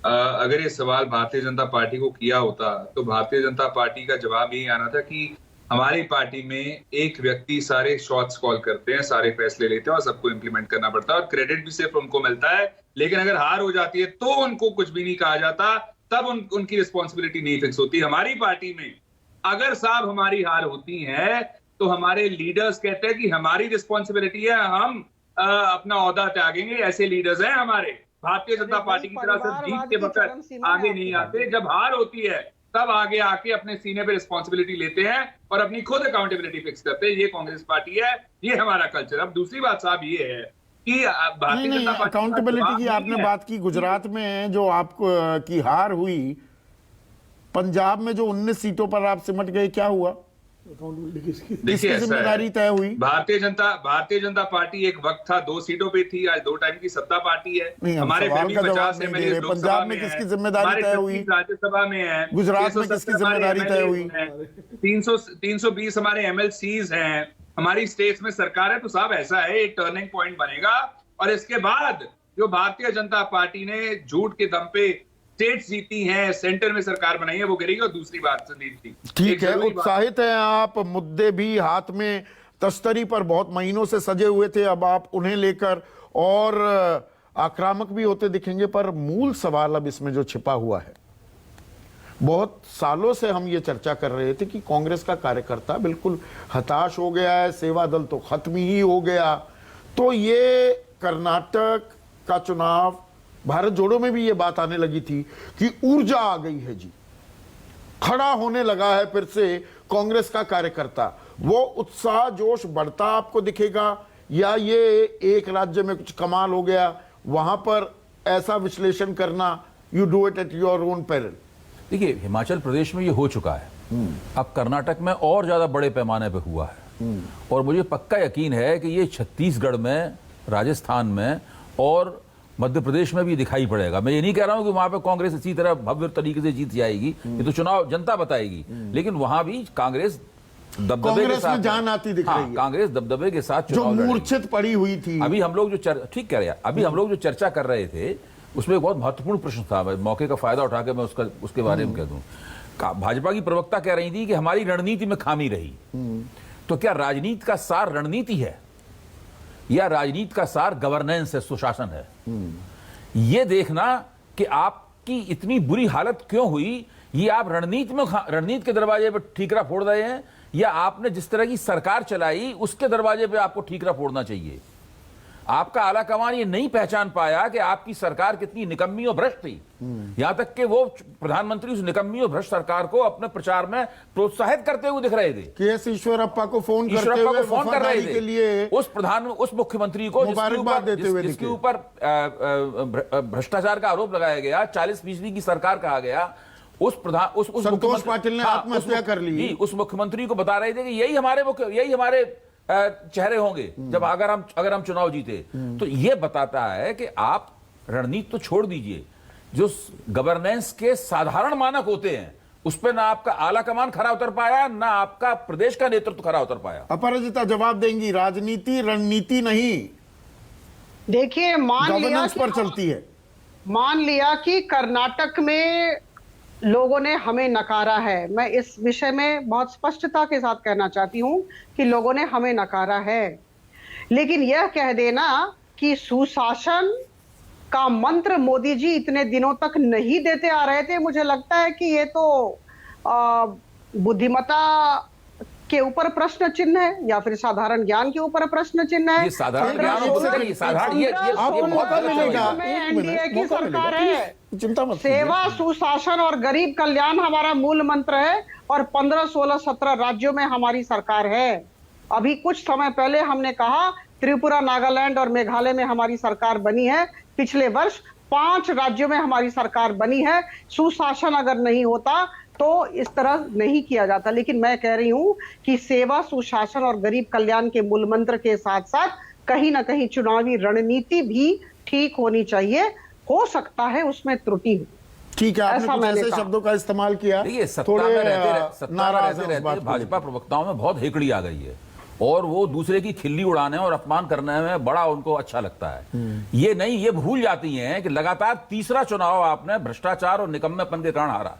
अगर ये सवाल भारतीय जनता पार्टी को किया होता तो भारतीय जनता पार्टी का जवाब यही आना था कि हमारी पार्टी में एक व्यक्ति सारे शॉट्स कॉल करते हैं, सारे फैसले लेते हैं और सबको इंप्लीमेंट करना पड़ता है, और क्रेडिट भी सिर्फ उनको मिलता है। लेकिन अगर हार हो जाती है तो उनको कुछ भी नहीं कहा जाता, तब उनकी रिस्पॉन्सिबिलिटी नहीं फिक्स होती। हमारी पार्टी में अगर साहब हमारी हार होती है तो हमारे लीडर्स कहते हैं कि हमारी रिस्पॉन्सिबिलिटी है, हम अपना ओहदा त्यागेंगे। ऐसे लीडर्स हैं हमारे। भारतीय जनता पार्टी की तरह से जीत के वक्त आगे नहीं आते। जब हार होती है तब आगे आके अपने सीने पे रिस्पॉन्सिबिलिटी लेते हैं और अपनी खुद अकाउंटेबिलिटी फिक्स करते हैं। ये कांग्रेस पार्टी है, ये हमारा कल्चर। अब दूसरी बात साहब ये है कि भारतीय जनता पार्टी अकाउंटेबिलिटी की आपने बात की, गुजरात में जो आपको की हार हुई, पंजाब में जो 19 सीटों पर आप सिमट गए, क्या हुआ? देखिए, जिम्मेदारी तय हुई। भारतीय जनता पार्टी एक वक्त था 2 सीटों पे थी, आज 2 टाइम की सत्ता पार्टी है। नहीं, हम हमारे सवाल का 50 जवाब नहीं दे एमएलए रहे। पंजाब में किसकी जिम्मेदारी तय हुई? राज्यसभा में है। गुजरात में किसकी जिम्मेदारी तय हुई? 320 हमारे एमएलसीज हैं, हमारी स्टेट्स में सरकार है। तो साहब ऐसा है, एक टर्निंग पॉइंट बनेगा और इसके बाद जो भारतीय जनता पार्टी ने झूठ के दम पे स्टेट्स जीती हैं, सेंटर में सरकार बनाई है, वो गिरेगी। और दूसरी बात संदीप जी, ठीक है, उत्साहित हैं आप, मुद्दे भी हाथ में तश्तरी पर बहुत महीनों से सजे हुए थे, अब आप उन्हें लेकर और आक्रामक भी होते दिखेंगे। पर मूल सवाल अब इसमें जो छिपा हुआ है, बहुत सालों से हम ये चर्चा कर रहे थे कि कांग्रेस का कार्यकर्ता बिल्कुल हताश हो गया है, सेवा दल तो खत्म ही हो गया। तो ये कर्नाटक का चुनाव, भारत जोड़ो में भी ये बात आने लगी थी कि ऊर्जा आ गई है जी, खड़ा होने लगा है फिर से कांग्रेस का कार्यकर्ता। वो उत्साह जोश बढ़ता आपको दिखेगा, या ये एक राज्य में कुछ कमाल हो गया, वहां पर ऐसा विश्लेषण करना, you do it at your own peril? देखिए, हिमाचल प्रदेश में ये हो चुका है, अब कर्नाटक में और ज्यादा बड़े पैमाने पे हुआ है। और मुझे पक्का यकीन है कि ये छत्तीसगढ़ में, राजस्थान में और मध्य प्रदेश में भी दिखाई पड़ेगा। मैं ये नहीं कह रहा हूं कि वहां पे कांग्रेस इसी तरह भव्य तरीके से जीत जाएगी, ये तो चुनाव जनता बताएगी। लेकिन वहां भी कांग्रेस दबदबे के साथ, जान आती दिख रही है। कांग्रेस दबदबे के साथ जो मूर्छित पड़ी हुई थी। अभी हम लोग जो ठीक कह रहे हैं, अभी हम लोग जो चर्चा कर रहे थे उसमें एक बहुत महत्वपूर्ण प्रश्न था, मौके का फायदा उठा के मैं उसके बारे में कह दूं। भाजपा की प्रवक्ता कह रही थी कि हमारी रणनीति में खामी रही। तो क्या राजनीति का सार रणनीति है या राजनीति का सार गवर्नेंस है, सुशासन है? ये देखना कि आपकी इतनी बुरी हालत क्यों हुई, ये आप रणनीति के दरवाजे पे ठीकरा फोड़ रहे हैं, या आपने जिस तरह की सरकार चलाई उसके दरवाजे पे आपको ठीकरा फोड़ना चाहिए? आपका आला कमान ये नहीं पहचान पाया कि आपकी सरकार कितनी निकम्मी और भ्रष्ट थी। यहां तक कि वो प्रधानमंत्री उस निकम्मी और भ्रष्ट सरकार को अपने प्रचार में प्रोत्साहित करते हुए दिख रहे थे। के.एस. ईश्वरप्पा को फोन करते हुए फोन कर रहे थे के लिए, उस मुख्यमंत्री को जिसके ऊपर भ्रष्टाचार का आरोप लगाया गया, 40% की सरकार कहा गया, संतोष पाटिल ने आत्महत्या कर ली। उस मुख्यमंत्री को बता रहे थे कि यही हमारे चेहरे होंगे जब अगर हम चुनाव जीते। तो ये बताता है कि आप रणनीति तो छोड़ दीजिए, जो गवर्नेंस के साधारण मानक होते हैं उस पर ना आपका आला कमान खरा उतर पाया, ना आपका प्रदेश का नेतृत्व खरा उतर पाया। अपराजिता जवाब देंगी, राजनीति रणनीति नहीं, देखिए, गवर्नेंस पर चलती है। मान लिया कि कर्नाटक में लोगों ने हमें नकारा है। मैं इस विषय में बहुत स्पष्टता के साथ कहना चाहती हूं कि लोगों ने हमें नकारा है, लेकिन यह कह देना कि सुशासन का मंत्र मोदी जी इतने दिनों तक नहीं देते आ रहे थे, मुझे लगता है कि ये तो बुद्धिमत्ता के ऊपर प्रश्न चिन्ह है या फिर साधारण ज्ञान के ऊपर प्रश्न चिन्ह है। ये साधारण ज्ञान आपको मौका मिलेगा, एनडीए की सरकार है, चिंता मत सेवा, सुशासन और गरीब कल्याण हमारा मूल मंत्र है, और 15, 16, 17 राज्यों में हमारी सरकार है। अभी कुछ समय पहले हमने कहा त्रिपुरा, नागालैंड और मेघालय में हमारी सरकार बनी है। पिछले वर्ष 5 राज्यों में हमारी सरकार बनी है। सुशासन अगर नहीं होता तो इस तरह नहीं किया जाता। लेकिन मैं कह रही हूं कि सेवा, सुशासन और गरीब कल्याण के मूल मंत्र के साथ साथ कहीं ना कहीं चुनावी रणनीति भी ठीक होनी चाहिए। हो सकता है उसमें त्रुटि हो। ठीक है, आपने कुछ ऐसे शब्दों का इस्तेमाल किया। देखिए, सत्ता में रहते भाजपा प्रवक्ताओं में बहुत हेकड़ी आ गई है और वो दूसरे की खिल्ली उड़ाने और अपमान करने में बड़ा उनको अच्छा लगता है। ये नहीं, ये भूल जाती हैं कि लगातार तीसरा चुनाव आपने भ्रष्टाचार और निकम्मेपन के कारण हारा।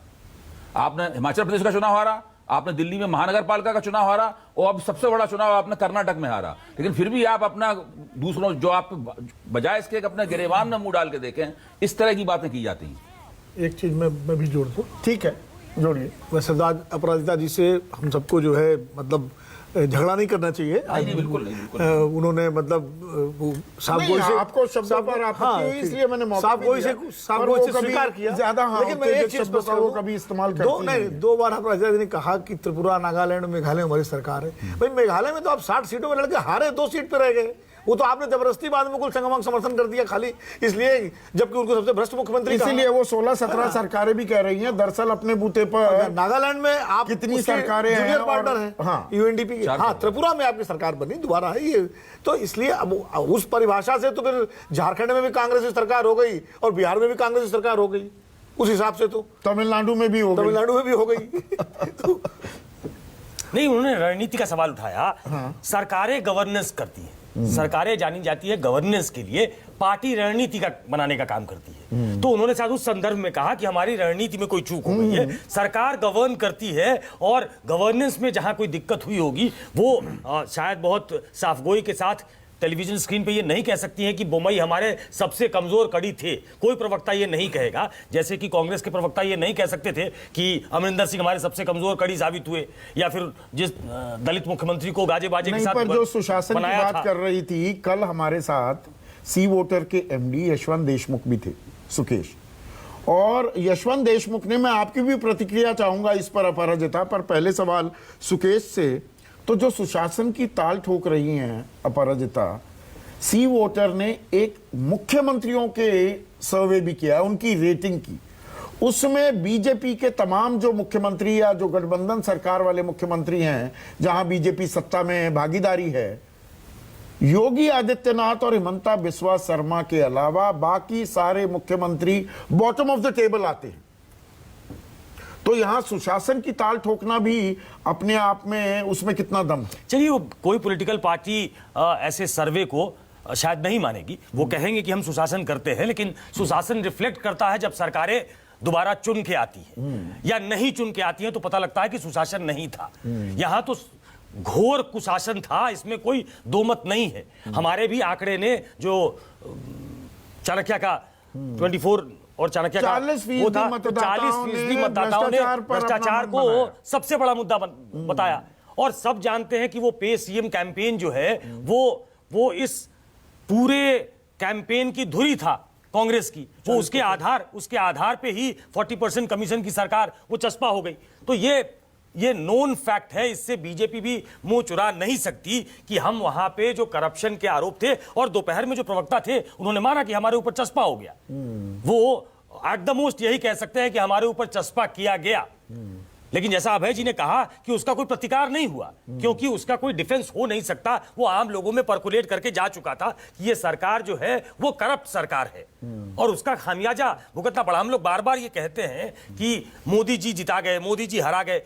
आपने हिमाचल प्रदेश का चुनाव हारा, आपने दिल्ली में महानगर पालिका का चुनाव हारा, और अब सबसे बड़ा चुनाव आपने कर्नाटक में हारा। लेकिन फिर भी आप अपना दूसरों, जो आप बजाय इसके अपने गिरेबान में मुंह डाल के देखें, इस तरह की बातें की जाती हैं। एक चीज मैं भी जोड़ दूं। ठीक है, जोड़िए। मैं सरदार अपराजिता जी से हम सबको जो है मतलब झगड़ा नहीं करना चाहिए। नहीं, बिल्कुल नहीं, बिल्कुल उन्होंने मतलब साफ नहीं, गोई से आपको शब्दों पर आपत्ति हुई, इसलिए मैंने मौका साफ भी गोई दिया। से साफ पर गोई वो से कभी स्वीकार किया। ज्यादा लेकिन मैं एक चीज शब्दों का वो कभी इस्तेमाल करती नहीं है। दो बार आप राजा जी ने कहा कि त्रिपुरा, नागालैंड, मेघालय हमारी सरकार है। भाई मेघालय में तो आप 60 सीटों में लड़के हारे, 2 सीट पे रह गए। वो तो आपने जबरदस्ती बाद में कुल संगम समर्थन कर दिया खाली इसलिए, जबकि उनको सबसे भ्रष्ट मुख्यमंत्री कहा। इसीलिए वो 16-17 सरकारें भी कह रही हैं दरअसल अपने बूते पर। नागालैंड में आप कितनी उसके सरकारें हैं जूनियर और- पार्टनर हैं, हाँ। यूएनडीपी की। हाँ, त्रिपुरा में आपकी सरकार बनी दोबारा है ये, तो इसलिए अब उस परिभाषा से तो फिर झारखंड में भी कांग्रेस की सरकार हो गई और बिहार में भी कांग्रेस की सरकार हो गई, उस हिसाब से तो तमिलनाडु में भी हो गई। तमिलनाडु में भी हो गई। तो नहीं, उन्होंने रणनीति का सवाल उठाया। सरकारें गवर्नेंस करती हैं, सरकारें जानी जाती है गवर्नेंस के लिए, पार्टी रणनीति का बनाने का काम करती है। तो उन्होंने शायद उस संदर्भ में कहा कि हमारी रणनीति में कोई चूक हो गई है, सरकार गवर्न करती है और गवर्नेंस में जहां कोई दिक्कत हुई होगी वो शायद बहुत साफगोई के साथ टेलीविजन स्क्रीन पे ये नहीं कह सकती हैं कि बोमई हमारे सबसे कमजोर कड़ी थे। कोई प्रवक्ता ये नहीं कहेगा, जैसे कि कांग्रेस के प्रवक्ता ये नहीं कह सकते थे कि अमरिंदर सिंह हमारे सबसे कमजोर कड़ी साबित हुए, या फिर जिस दलित मुख्यमंत्री को गाजे बाजे के नहीं, साथ पर जो सुशासन की बनाया बात था। कर रही थी, कल हमारे साथ सी वोटर के एमडी यशवंत देशमुख भी थे, सुकेश। और यशवंत देशमुख ने, मैं आपकी भी प्रतिक्रिया चाहूंगा इस पर अपराजिता, पर पहले सवाल सुकेश से, तो जो सुशासन की ताल ठोक रही हैं अपराजिता, सी वोटर ने एक मुख्यमंत्रियों के सर्वे भी किया, उनकी रेटिंग की। उसमें बीजेपी के तमाम जो मुख्यमंत्री या जो गठबंधन सरकार वाले मुख्यमंत्री हैं, जहां बीजेपी सत्ता में भागीदारी है, योगी आदित्यनाथ और हिमंता बिस्वा शर्मा के अलावा बाकी सारे मुख्यमंत्री बॉटम ऑफ द टेबल आते हैं। तो यहां सुशासन की ताल ठोकना भी अपने आप में उसमें कितना दम है? चलिए, वो कोई पॉलिटिकल पार्टी ऐसे सर्वे को शायद नहीं मानेगी। वो कहेंगे कि हम सुशासन करते हैं, लेकिन सुशासन रिफ्लेक्ट करता है जब सरकारें दोबारा चुन के आती हैं या नहीं चुन के आती हैं, तो पता लगता है कि सुशासन नहीं था। यहां तो घोर कुशासन था, इसमें कोई दो मत नहीं है। हमारे भी आंकड़े ने जो चाणक्य का 24 और चाणक्य का 40% वो था, तो मतदाताओं 40% ने मतदाताओं ने भ्रष्टाचार पर भ्रष्टाचार अपना को मन बनाया। सबसे बड़ा मुद्दा बताया। और सब जानते हैं कि वो पे सीएम कैंपेन जो है वो इस पूरे कैंपेन की धुरी था कांग्रेस की। वो उसके आधार पे ही 40% कमीशन की सरकार वो चस्पा हो गई। तो ये नोन फैक्ट है, इससे बीजेपी भी मुंह चुरा नहीं सकती कि हम वहां पे जो करप्शन के आरोप थे, और दोपहर में जो प्रवक्ता थे उन्होंने माना कि हमारे ऊपर चस्पा हो गया। वो एट द मोस्ट यही कह सकते हैं कि हमारे ऊपर चस्पा किया गया। लेकिन जैसा अभय जी ने कहा कि उसका कोई प्रतिकार नहीं हुआ, क्योंकि उसका कोई डिफेंस हो नहीं सकता। वो आम लोगों में परकुलेट करके जा चुका था कि ये सरकार जो है वो करप्ट सरकार है और उसका खामियाजा भुगतना पड़ा। हम लोग बार बार ये कहते हैं कि मोदी जी जिता गए, मोदी जी हरा गए।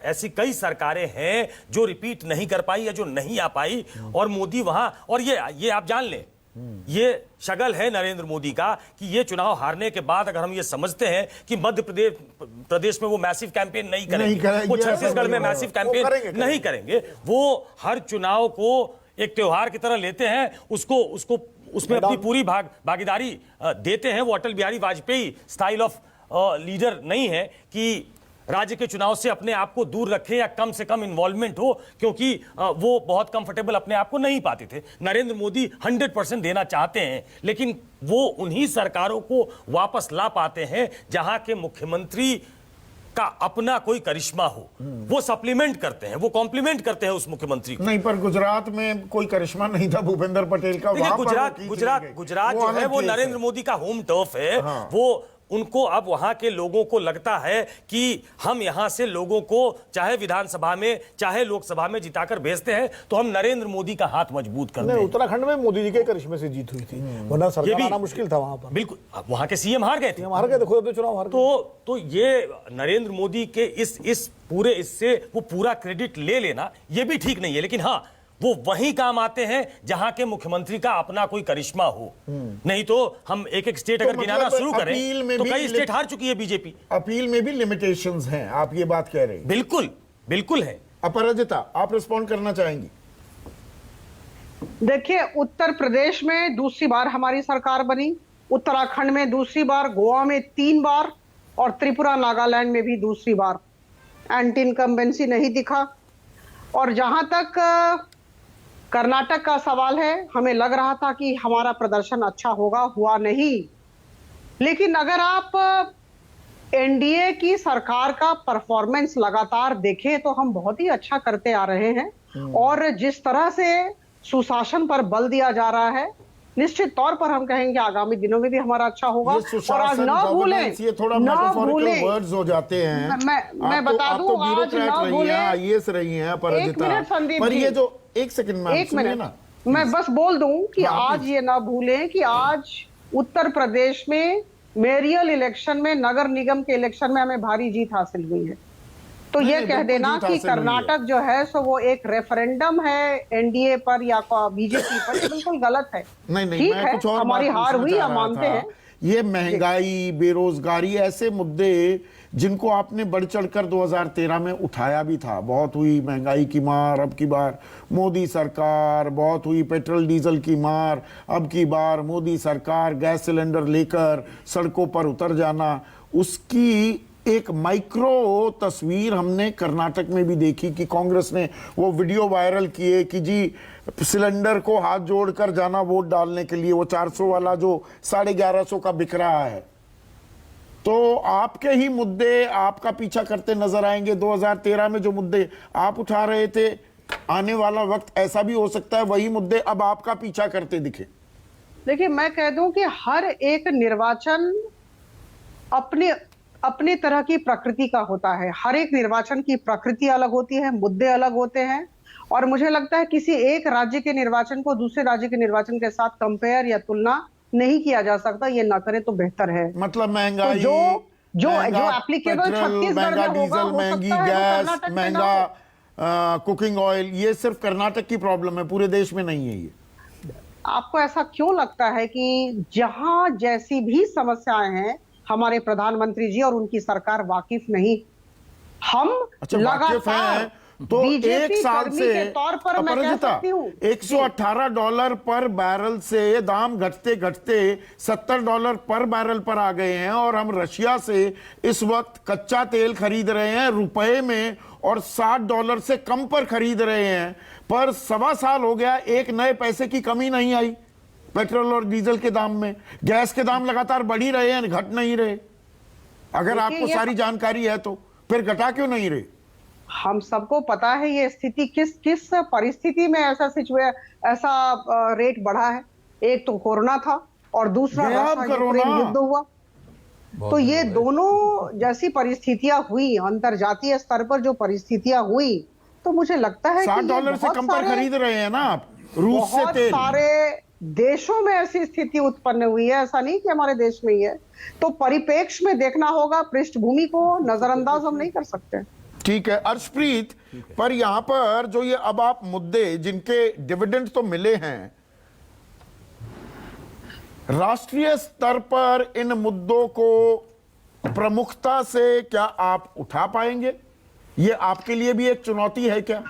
ऐसी कई सरकारें हैं जो रिपीट नहीं कर पाई या जो नहीं आ पाई, और मोदी वहां, और ये आप जान लें, ये शगल है नरेंद्र मोदी का कि ये चुनाव हारने के बाद अगर हम ये समझते हैं कि मध्य प्रदेश में वो मैसिव कैंपेन नहीं करेंगे, वो छत्तीसगढ़ में मैसिव कैंपेन नहीं करेंगे, वो हर चुनाव को एक त्योहार की तरह लेते हैं, उसको उसमें अपनी पूरी भागीदारी देते हैं। वो Atal Bihari Vajpayee style of leader नहीं है कि राज्य के चुनाव से अपने आप को दूर रखें या कम से कम इन्वॉल्वमेंट हो, क्योंकि वो बहुत कंफर्टेबल अपने आप को नहीं पाते थे। नरेंद्र मोदी 100% देना चाहते हैं, लेकिन वो उन्हीं सरकारों को वापस ला पाते हैं जहां के मुख्यमंत्री का अपना कोई करिश्मा हो। वो सप्लीमेंट करते हैं, वो कॉम्प्लीमेंट करते हैं उस मुख्यमंत्री को। नहीं, पर गुजरात में कोई करिश्मा नहीं था भूपेंद्र पटेल का। देखिए, गुजरात जो है वो नरेंद्र मोदी का होम टर्फ है। हाँ। वो उनको अब वहां के लोगों को लगता है कि हम यहां से लोगों को चाहे विधानसभा में चाहे लोकसभा में जिताकर भेजते हैं तो हम नरेंद्र मोदी का हाथ मजबूत करते हैं। उत्तराखंड में मोदी जी के करिश्मे से जीत हुई थी, वरना सरकार आना मुश्किल था वहां पर। बिल्कुल, वहां के सीएम हार गए थे, खुद अपने चुनाव हार गए। तो ये नरेंद्र मोदी के इस पूरे इससे वो पूरा क्रेडिट ले लेना ये भी ठीक नहीं है। लेकिन हाँ, वो वहीं काम आते हैं जहां के मुख्यमंत्री का अपना कोई करिश्मा हो। नहीं तो हम एक एक स्टेट अगर गिनाना शुरू करें तो कई स्टेट हार चुकी है बीजेपी। अपील में भी लिमिटेशंस हैं, आप ये बात कह रहे हैं। बिल्कुल है। अपराजिता, आप रिस्पॉन्ड करना चाहेंगी? देखिए, उत्तर प्रदेश में दूसरी बार हमारी सरकार बनी, उत्तराखंड में दूसरी बार, गोवा में 3 बार और त्रिपुरा नागालैंड में भी दूसरी बार। एंटी इनकम्बेंसी नहीं दिखा। और जहां तक कर्नाटक का सवाल है, हमें लग रहा था कि हमारा प्रदर्शन अच्छा होगा, हुआ नहीं। लेकिन अगर आप एनडीए की सरकार का परफॉर्मेंस लगातार देखें तो हम बहुत ही अच्छा करते आ रहे हैं। और जिस तरह से सुशासन पर बल दिया जा रहा है, निश्चित तौर पर हम कहेंगे आगामी दिनों में भी हमारा अच्छा होगा। ये और आज सुशासन, ना भूलें, गवर्नेंस, ये थोड़ा ना मेटाफोरिकल भूलें, वर्ड्स हो जाते हैं। मैं बता दूं, आज ब्यूरोक्रेट ना रही भूलें, हैं, आईएएस रही हैं, एक अपराजिता, मिनट संदीप पर जी, ये जो एक सेकंड में एक सुनिए मिनट ना, मैं बस बोल दूं कि हाँ, आज ये ना भूलें कि आज उत्तर प्रदेश में मेयरियल इलेक्शन में, नगर निगम के इलेक्शन में हमें भारी जीत हासिल हुई है। तो नहीं, ये नहीं, कह बिल्कुल देना जीत कि हासिल हुई है। कर्नाटक जो है सो वो एक रेफरेंडम है एनडीए पर या बीजेपी पर, ये बिल्कुल गलत है। नहीं, ठीक मैं है, कुछ और हमारी बात हार पूछना हुई, चाह हम रहा मानते था। हैं। ये महंगाई, बेरोजगारी, ऐसे मुद्दे जिनको आपने बढ़ चढ़कर 2013 में उठाया भी था। बहुत हुई महंगाई की मार, अब की बार मोदी सरकार, बहुत हुई पेट्रोल डीजल की मार, अब की बार मोदी सरकार गैस सिलेंडर लेकर सड़कों पर उतर जाना, उसकी एक माइक्रो तस्वीर हमने कर्नाटक में भी देखी कि कांग्रेस ने वो वीडियो वायरल किए कि जी सिलेंडर को हाथ जोड़कर जाना वोट डालने के लिए, वो 400 वाला जो 1150 का बिक रहा है। तो आपके ही मुद्दे आपका पीछा करते नजर आएंगे। 2013 में जो मुद्दे आप उठा रहे थे, आने वाला वक्त ऐसा भी हो सकता है वही मुद्दे अब आपका पीछा करते दिखे। देखिए, मैं कह दूं कि हर एक निर्वाचन अपने तरह की प्रकृति का होता है। हर एक निर्वाचन की प्रकृति अलग होती है, मुद्दे अलग होते हैं। और मुझे लगता है किसी एक राज्य के निर्वाचन को दूसरे राज्य के निर्वाचन के साथ कंपेयर या तुलना नहीं किया जा सकता। ये ना करे तो बेहतर है। मतलब तो महंगाई, जो महंगा एप्लीकेबल पेट्रोल, छत्तीसगढ़ महंगा में होगा, डीजल, हो महंगी सकता है वो गैस, कर्नाटक में ना हो। महंगा कुकिंग ऑयल, ये सिर्फ कर्नाटक की प्रॉब्लम है, पूरे देश में नहीं है ये। आपको ऐसा क्यों लगता है कि जहां जैसी भी समस्याएं हैं, हमारे प्रधानमंत्री जी और उनकी सरकार वाकिफ नहीं? हम अच्छा, वाकिफ हैं तो एक साल से के तौर पर मैं कह अपराजिता, सकती हूँ $118 पर बैरल से दाम घटते घटते $70 पर बैरल पर आ गए हैं। और हम रशिया से इस वक्त कच्चा तेल खरीद रहे हैं रुपए में और $60 से कम पर खरीद रहे हैं। पर 1.25 साल हो गया, एक नए पैसे की कमी नहीं आई पेट्रोल और डीजल के दाम में। गैस के दाम लगातार बढ़ ही रहे हैं, घट नहीं रहे। अगर आपको सारी जानकारी है तो फिर घटा क्यों नहीं रहे? हम सबको पता है ये स्थिति किस परिस्थिति में ऐसा रेट बढ़ा है। एक तो कोरोना था और दूसरा यूक्रेन युद्ध हुआ। तो ये दोनों जैसी परिस्थितियां हुई, अंतरजातीय स्तर पर जो परिस्थितियां हुई, तो मुझे लगता है कि $60 से कम पर खरीद रहे हैं ना आप रूस से तेल। सारे देशों में ऐसी स्थिति उत्पन्न हुई है, ऐसा नहीं कि हमारे देश में ही है। तो परिप्रेक्ष्य में देखना होगा, पृष्ठभूमि को नजरअंदाज हम नहीं कर सकते। ठीक है अर्शप्रीत, पर यहां पर जो ये अब आप मुद्दे जिनके डिविडेंड तो मिले हैं, राष्ट्रीय स्तर पर इन मुद्दों को प्रमुखता से क्या आप उठा पाएंगे? ये आपके लिए भी एक चुनौती है क्या?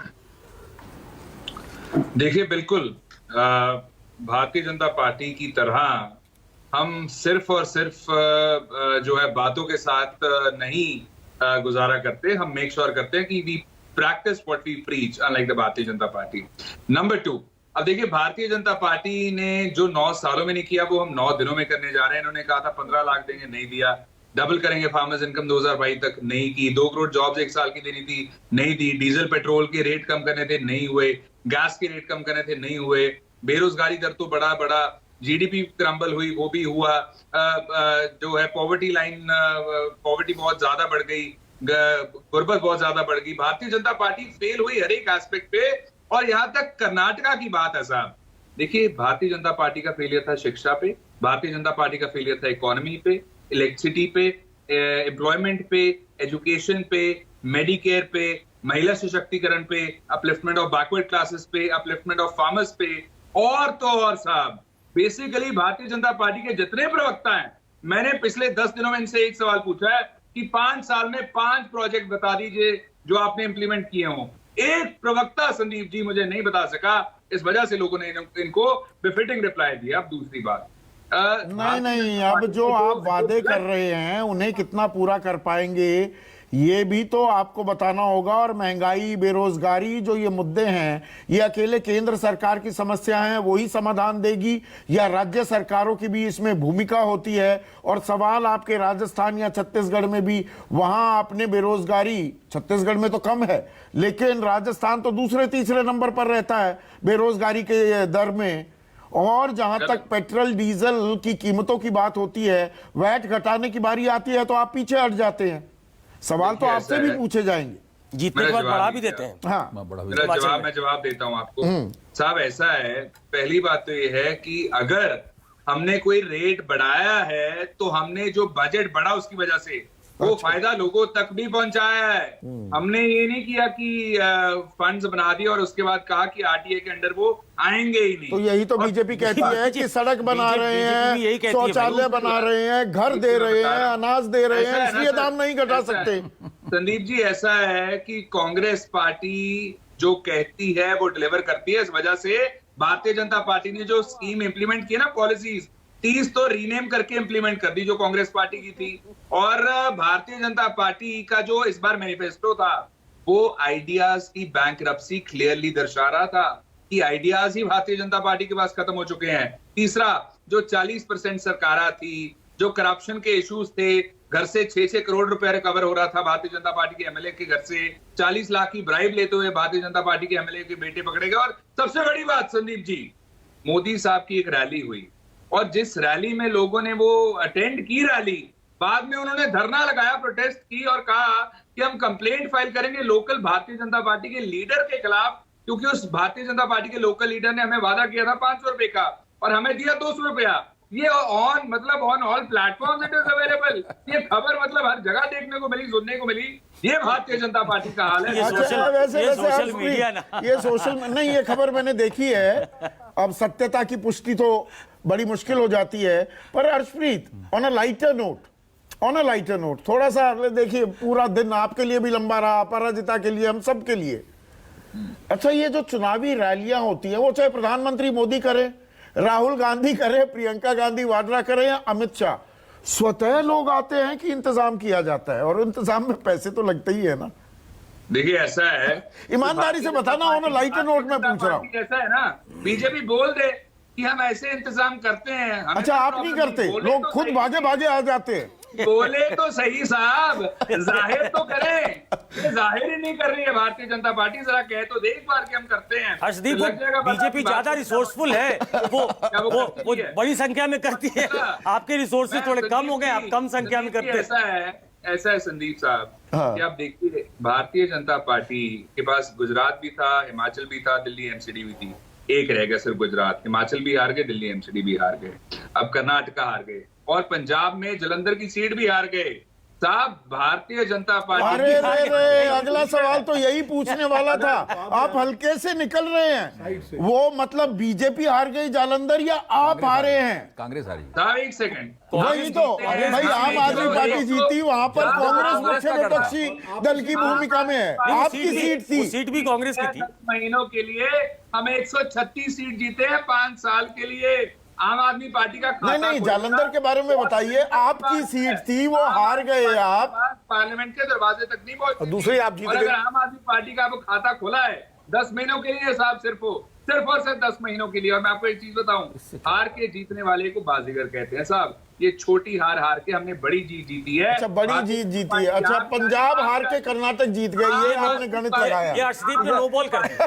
देखिए, बिल्कुल भारतीय जनता पार्टी की तरह हम सिर्फ और सिर्फ जो है बातों के साथ नहीं गुजारा करते। हम मेक श्योर करते हैं कि we practice what we preach, unlike the Bharatiya Janata party. Number 2, अब देखिए, भारतीय जनता पार्टी ने जो 9 सालों में नहीं किया वो हम 9 दिनों में करने जा रहे हैं। इन्होंने कहा था 15 लाख देंगे, नहीं दिया। डबल करेंगे फार्मर्स इनकम 2022 तक, नहीं की। 2 करोड़ जॉब्स 1 साल की देनी थी, नहीं दी। डीजल पेट्रोल के रेट कम करने थे, नहीं हुए। गैस के रेट कम करने थे, नहीं हुए। बेरोजगारी दर तो बड़ा जीडीपी क्रम्बल हुई, वो भी हुआ। जो है पॉवर्टी लाइन, पॉवर्टी बहुत ज्यादा बढ़ गई, गुर्बत बहुत ज्यादा बढ़ गई। भारतीय जनता पार्टी फेल हुई हर एक एस्पेक्ट पे। और यहां तक कर्नाटका की बात है साहब, देखिए, भारतीय जनता पार्टी का फेलियर था शिक्षा पे, भारतीय जनता पार्टी का फेलियर था इकोनॉमी पे, इलेक्ट्रिसिटी पे, एम्प्लॉयमेंट पे, एजुकेशन पे, मेडिकेयर पे, महिला सशक्तिकरण पे, अपलिफ्टमेंट ऑफ बैकवर्ड क्लासेस पे, अपलिफ्टमेंट ऑफ फार्मर्स पे। और तो और साहब, बेसिकली भारतीय जनता पार्टी के जितने प्रवक्ता हैं, मैंने पिछले 10 दिनों में इनसे एक सवाल पूछा है कि 5 साल में 5 प्रोजेक्ट बता दीजिए जो आपने इंप्लीमेंट किए हों। एक प्रवक्ता संदीप जी मुझे नहीं बता सका। इस वजह से लोगों ने इनको बिफिटिंग रिप्लाई दिया। अब दूसरी बात, नहीं, अब जो आप वादे कर रहे हैं उन्हें कितना पूरा कर पाएंगे ये भी तो आपको बताना होगा। और महंगाई, बेरोजगारी, जो ये मुद्दे हैं, ये अकेले केंद्र सरकार की समस्या हैं, वही समाधान देगी या राज्य सरकारों की भी इसमें भूमिका होती है? और सवाल आपके राजस्थान या छत्तीसगढ़ में भी, वहां आपने बेरोजगारी, छत्तीसगढ़ में तो कम है लेकिन राजस्थान तो दूसरे तीसरे नंबर पर रहता है बेरोजगारी के दर में। और जहां तक पेट्रोल डीजल की कीमतों की बात होती है, वैट घटाने की बारी आती है तो आप पीछे हट जाते हैं। सवाल तो देखिए, आपसे ऐसा भी है। पूछे जाएंगे। जीतने के बाद बढ़ा भी देते हैं। हाँ, मैं जवाब देता हूं आपको साहब। ऐसा है, पहली बात तो ये है कि अगर हमने कोई रेट बढ़ाया है तो हमने जो बजट बढ़ा उसकी वजह से वो फायदा लोगों तक भी पहुंचाया है। हमने ये नहीं किया कि फंड्स बना दिए और उसके बाद कहा कि आरटीए के अंडर वो आएंगे ही नहीं। तो यही तो बीजेपी कहती है कि सड़क बना रहे बीजेपी यही हैं, कहती है शौचालय बना रहे हैं, घर दे रहे हैं, अनाज दे रहे ऐसा हैं, है ना इसलिए सर, दाम नहीं घटा ऐसा है। सकते। संदीप जी, ऐसा है कि कांग्रेस पार्टी जो कहती है वो डिलीवर करती है। इस वजह से भारतीय जनता पार्टी ने जो स्कीम इंप्लीमेंट की ना, पॉलिसीज 30 तो रीनेम करके इंप्लीमेंट कर दी जो कांग्रेस पार्टी की थी। और भारतीय जनता पार्टी का जो इस बार मैनिफेस्टो था वो आइडियाज की बैंकरप्सी क्लियरली दर्शा रहा था कि आइडियाज ही भारतीय जनता पार्टी के पास खत्म हो चुके हैं। तीसरा, जो 40% सरकारा थी, जो करप्शन के इश्यूज थे, घर से 6-6 करोड़ रुपए रिकवर हो रहा था भारतीय जनता पार्टी के एमएलए के घर से, 40 लाख की ब्राइब लेते हुए भारतीय जनता पार्टी के एमएलए के बेटे पकड़े गए। और सबसे बड़ी बात संदीप जी, मोदी साहब की एक रैली हुई और जिस रैली में लोगों ने वो अटेंड की रैली, बाद में उन्होंने धरना लगाया, प्रोटेस्ट की और कहा कि हम कंप्लेंट फाइल करेंगे लोकल भारतीय जनता पार्टी के लीडर के खिलाफ, क्योंकि उस भारतीय जनता पार्टी के लोकल लीडर ने हमें वादा किया था 500 रुपए का और हमें दिया 200 रुपया। ये on all platform it is available. ये खबर मतलब हर जगह देखने को मिली, सुनने को मिली। ये भारतीय जनता पार्टी का हाल है। ये सोशल- वैसे ये वैसे सोशल हर्षप्रीत, मीडिया ना। ये सोशल नहीं, ये खबर मैंने देखी है। अब सत्यता की पुष्टि तो बड़ी मुश्किल हो जाती है। पर Harshpreet, on a lighter note थोड़ा सा देखिए, पूरा दिन आपके लिए भी लंबा रहा, अपराजिता के लिए, हम सब के लिए। अच्छा, ये जो चुनावी रैलियां होती है, वो चाहे प्रधानमंत्री मोदी करे, राहुल गांधी करे, प्रियंका गांधी वाड्रा करे या अमित शाह, स्वतः लोग आते हैं कि इंतजाम किया जाता है? और इंतजाम में पैसे तो लगते ही है ना। देखिए, ऐसा है, ईमानदारी से बताना, ऑन लाइटर नोट में पूछ रहा हूँ। ऐसा है ना, बीजेपी बोल दे कि हम ऐसे इंतजाम करते हैं। हमें अच्छा, कोई आप नहीं प्रॉब्लम करते, बोले लोग तो खुद सही। भागे भागे आ जाते हैं। बोले तो सही साहब, जाहिर तो करें। ये जाहिर ही नहीं कर रही है भारतीय जनता पार्टी। जरा कह तो दे एक बार कि हम करते हैं। हर्षदीप, तो लग जाएगा पता बीजेपी कि ज्यादा भारतीय रिसोर्सफुल है, वो क्या वो करती वो है? बड़ी संख्या में करती है। आपके रिसोर्सेज थोड़े कम हो गए, आप कम संख्या में करते हैं। ऐसा है संदीप साहब हाँ। कि आप देखिए, भारतीय जनता पार्टी के पास गुजरात भी था, हिमाचल भी था, दिल्ली एमसीडी भी थी। एक रह गया सिर्फ गुजरात। हिमाचल भी हार गए, दिल्ली एमसीडी भी हार गए, अब कर्नाटका हार गए और पंजाब में जलंधर की सीट भी हार गए। साहब, भारतीय जनता पार्टी अरे रे, अगला सवाल तो यही पूछने वाला था। आप हल्के से निकल रहे हैं। वो मतलब बीजेपी हार गई जालंधर या आप हारे हैं? कांग्रेस हारी। साहब, एक सेकंड, वही तो, भाई आम आदमी पार्टी जीती, वहां पर कांग्रेस मुख्य विपक्षी दल की भूमिका में है। आपकी सीट थी, वो सीट भी कांग्रेस की थी। 10 महीनों के लिए हम 136 सीट जीते हैं 5 साल के लिए। आम आदमी पार्टी का खाता नहीं, खोलना- जालंधर के बारे में बताइए। आपकी सीट थी, वो हार गए आप। पार्लियामेंट के दरवाजे तक नहीं पहुंचे। और दूसरी आप जीत और गए। अगर आम आदमी पार्टी का वो खाता खोला है 10 महीनों के लिए साहब, सिर्फ और सिर्फ 10 महीनों के लिए। और मैं आपको एक चीज बताऊं, हार के जीतने वाले को बाजीगर कहते हैं साहब। ये छोटी हार के हमने बड़ी जीत जीती है। अच्छा, बड़ी जीत जीती है। अच्छा, पंजाब हार के कर्नाटक जीत गए, ये आपने गणित ये लगाया। अर्शदीप ने नो बॉल कर दिया।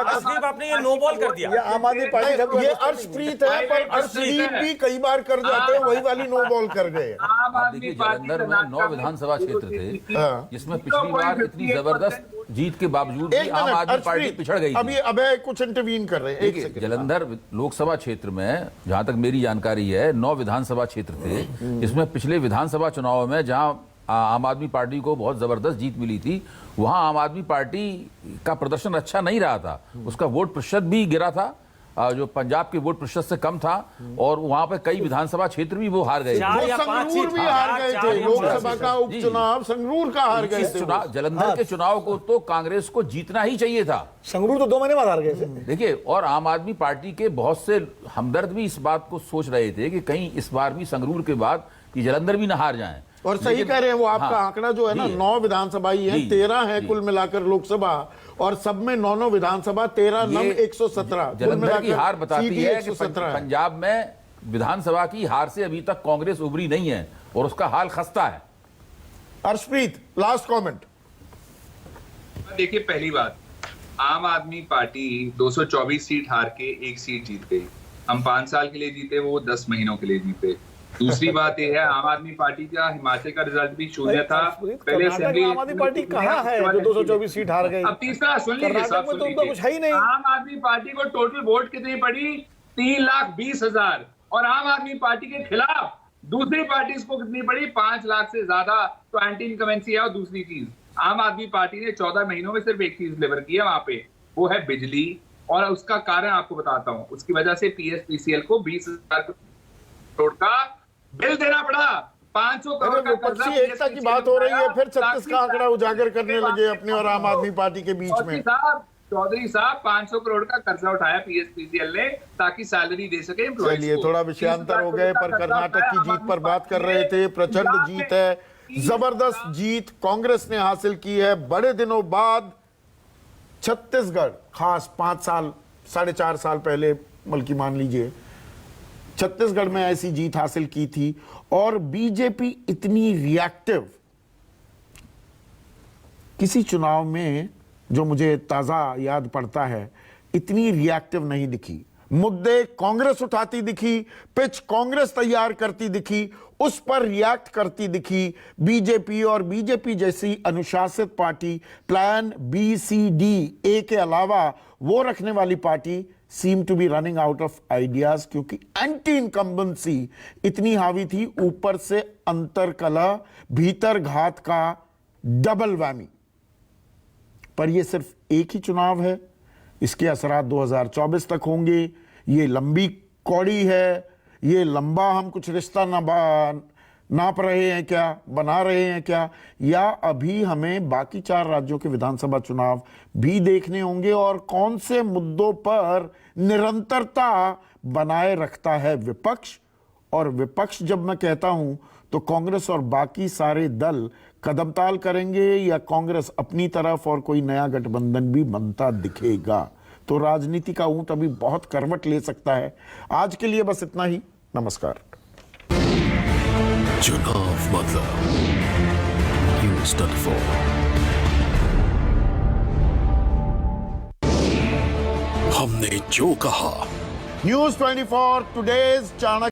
अर्शदीप, आपने ये नो बॉल कर दिया। ये आम आददमी पार्टी ये अर्शप्रीत है, पर अर्शदीप भी कई बार कर जाते हैं, वही वाली नो बॉल कर गए। आम आप आदमी देखिए, पार्टी जालंधर में कर्नाटक 9 विधानसभा क्षेत्र थे, हाँ। जिसमें पिछली बार इतनी जबरदस्त जीत के बावजूद भी एक आम मिनट, आदमी पार्टी अर्शप्रीत, पिछड़ गई अभी थी। अभय कुछ इंटरवीन कर रहे हैं, एक देखिए, सेकंड। जलंधर लोकसभा क्षेत्र में जहां तक मेरी जानकारी है 9 विधानसभा क्षेत्र थे, इसमें पिछले विधानसभा चुनाव में जहां आम आदमी पार्टी को बहुत जबरदस्त जीत मिली थी, वहां आम आदमी पार्टी का प्रदर्शन अच्छा नहीं रहा था। उसका वोट प्रतिशत भी गिरा था, जो पंजाब के वोट प्रतिशत से कम था, और वहां पे कई विधानसभा क्षेत्र भी वो हार गए। चार वो या पांच संगरूर सीट, भी हाँ, हार गए चार थे, या लोकसभा पांच का जी। उपचुनाव संगरूर का हार गए इस थे। चुनाव, जलंधर के चुनाव को तो कांग्रेस को जीतना ही चाहिए था। संगरूर तो 2 महीने बाद हार गए थे। देखिए, और आम आदमी पार्टी के बहुत से हमदर्द भी इस बात को सोच रहे थे कि कहीं इस बार भी संगरूर के बाद कि जलंधर भी न हार जाएं। और सही कह रहे हैं वो, आपका आंकड़ा जो है ना, 9 विधानसभा ही है, 13 है कुल मिलाकर लोकसभा, और सब में 9 विधानसभा, 13 नम 117 कुल जलंधर की मिलाकर हार बताती सीधी है कि 117 है। पंजाब में विधानसभा की हार से अभी तक कांग्रेस उभरी नहीं है और उसका हाल खस्ता है। Arshpreet, last comment. देखिए, पहली बात, आम आदमी पार्टी 224 सीट हार के 1 सीट जीत गई। हम 5 साल के लिए जीते, वो 10 महीनों के लिए जीते। दूसरी बात यह है, आम आदमी पार्टी का हिमाचल का रिजल्ट भी शून्य था। पहले कर्नाटक में आम आदमी पार्टी कहाँ है जो 224 सीट हार गई? अब तीसरा सुन लीजिए, कर्नाटक में तो उनका कुछ है ही नहीं। आम आदमी पार्टी को टोटल वोट कितनी पड़ी? 3,20,000। और आम आदमी पार्टी के खिलाफ दूसरी पार्टी को कितनी पड़ी? 5 लाख से ज्यादा। तो एंटी इनकमेंसी है। और दूसरी चीज, आम आदमी पार्टी ने 14 महीनों में सिर्फ एक चीज डिलीवर की है वहां पे, वो है बिजली। और उसका कारण आपको बताता हूं, उसकी वजह से पीएसपीसीएल को 20,000 करोड़ का बिल देना पड़ा। 500 करोड़ का कर्जा। विपक्षी एकता की बात हो रही है, फिर 36 का आंकड़ा उजागर करने लगे अपने और आम आदमी पार्टी के बीच में। चौधरी साहब 500 करोड़ का कर्जा उठाया पीएसपीसीएल ने ताकि सैलरी दे सके एम्प्लॉइज को। चलिए, थोड़ा विषयांतर हो गए, पर कर्नाटक की जीत पर बात कर रहे थे। प्रचंड जीत है, जबरदस्त जीत कांग्रेस ने हासिल की है बड़े दिनों बाद। छत्तीसगढ़, खास 5 साल 4.5 साल पहले, बल्कि मान लीजिए, छत्तीसगढ़ में ऐसी जीत हासिल की थी। और बीजेपी इतनी रिएक्टिव किसी चुनाव में, जो मुझे ताजा याद पड़ता है, इतनी रिएक्टिव नहीं दिखी। मुद्दे कांग्रेस उठाती दिखी, पिच कांग्रेस तैयार करती दिखी, उस पर रिएक्ट करती दिखी बीजेपी। और बीजेपी जैसी अनुशासित party, plan B C D A के अलावा वो रखने वाली party seem to be running out of ideas, क्योंकि एंटी इनकम्बेंसी इतनी हावी थी, ऊपर से अंतरकलह, भीतर घात का डबल वैमी। पर यह सिर्फ एक ही चुनाव है, इसके असरात 2024 तक होंगे। ये लंबी कौड़ी है, ये लंबा हम कुछ रिश्ता नाप रहे हैं क्या, बना रहे हैं क्या, या अभी हमें बाकी 4 राज्यों के विधानसभा चुनाव भी देखने होंगे। और कौन से मुद्दों पर निरंतरता बनाए रखता है विपक्ष। और विपक्ष जब मैं कहता हूं तो कांग्रेस और बाकी सारे दल कदमताल करेंगे, या कांग्रेस अपनी तरफ और कोई नया गठबंधन भी बनता दिखेगा। तो राजनीति का ऊंट अभी बहुत करवट ले सकता है। आज के लिए बस इतना ही, नमस्कार। चुनाव मतलब न्यूज़ 24। हमने जो कहा, न्यूज 24 टुडेज चाणक्य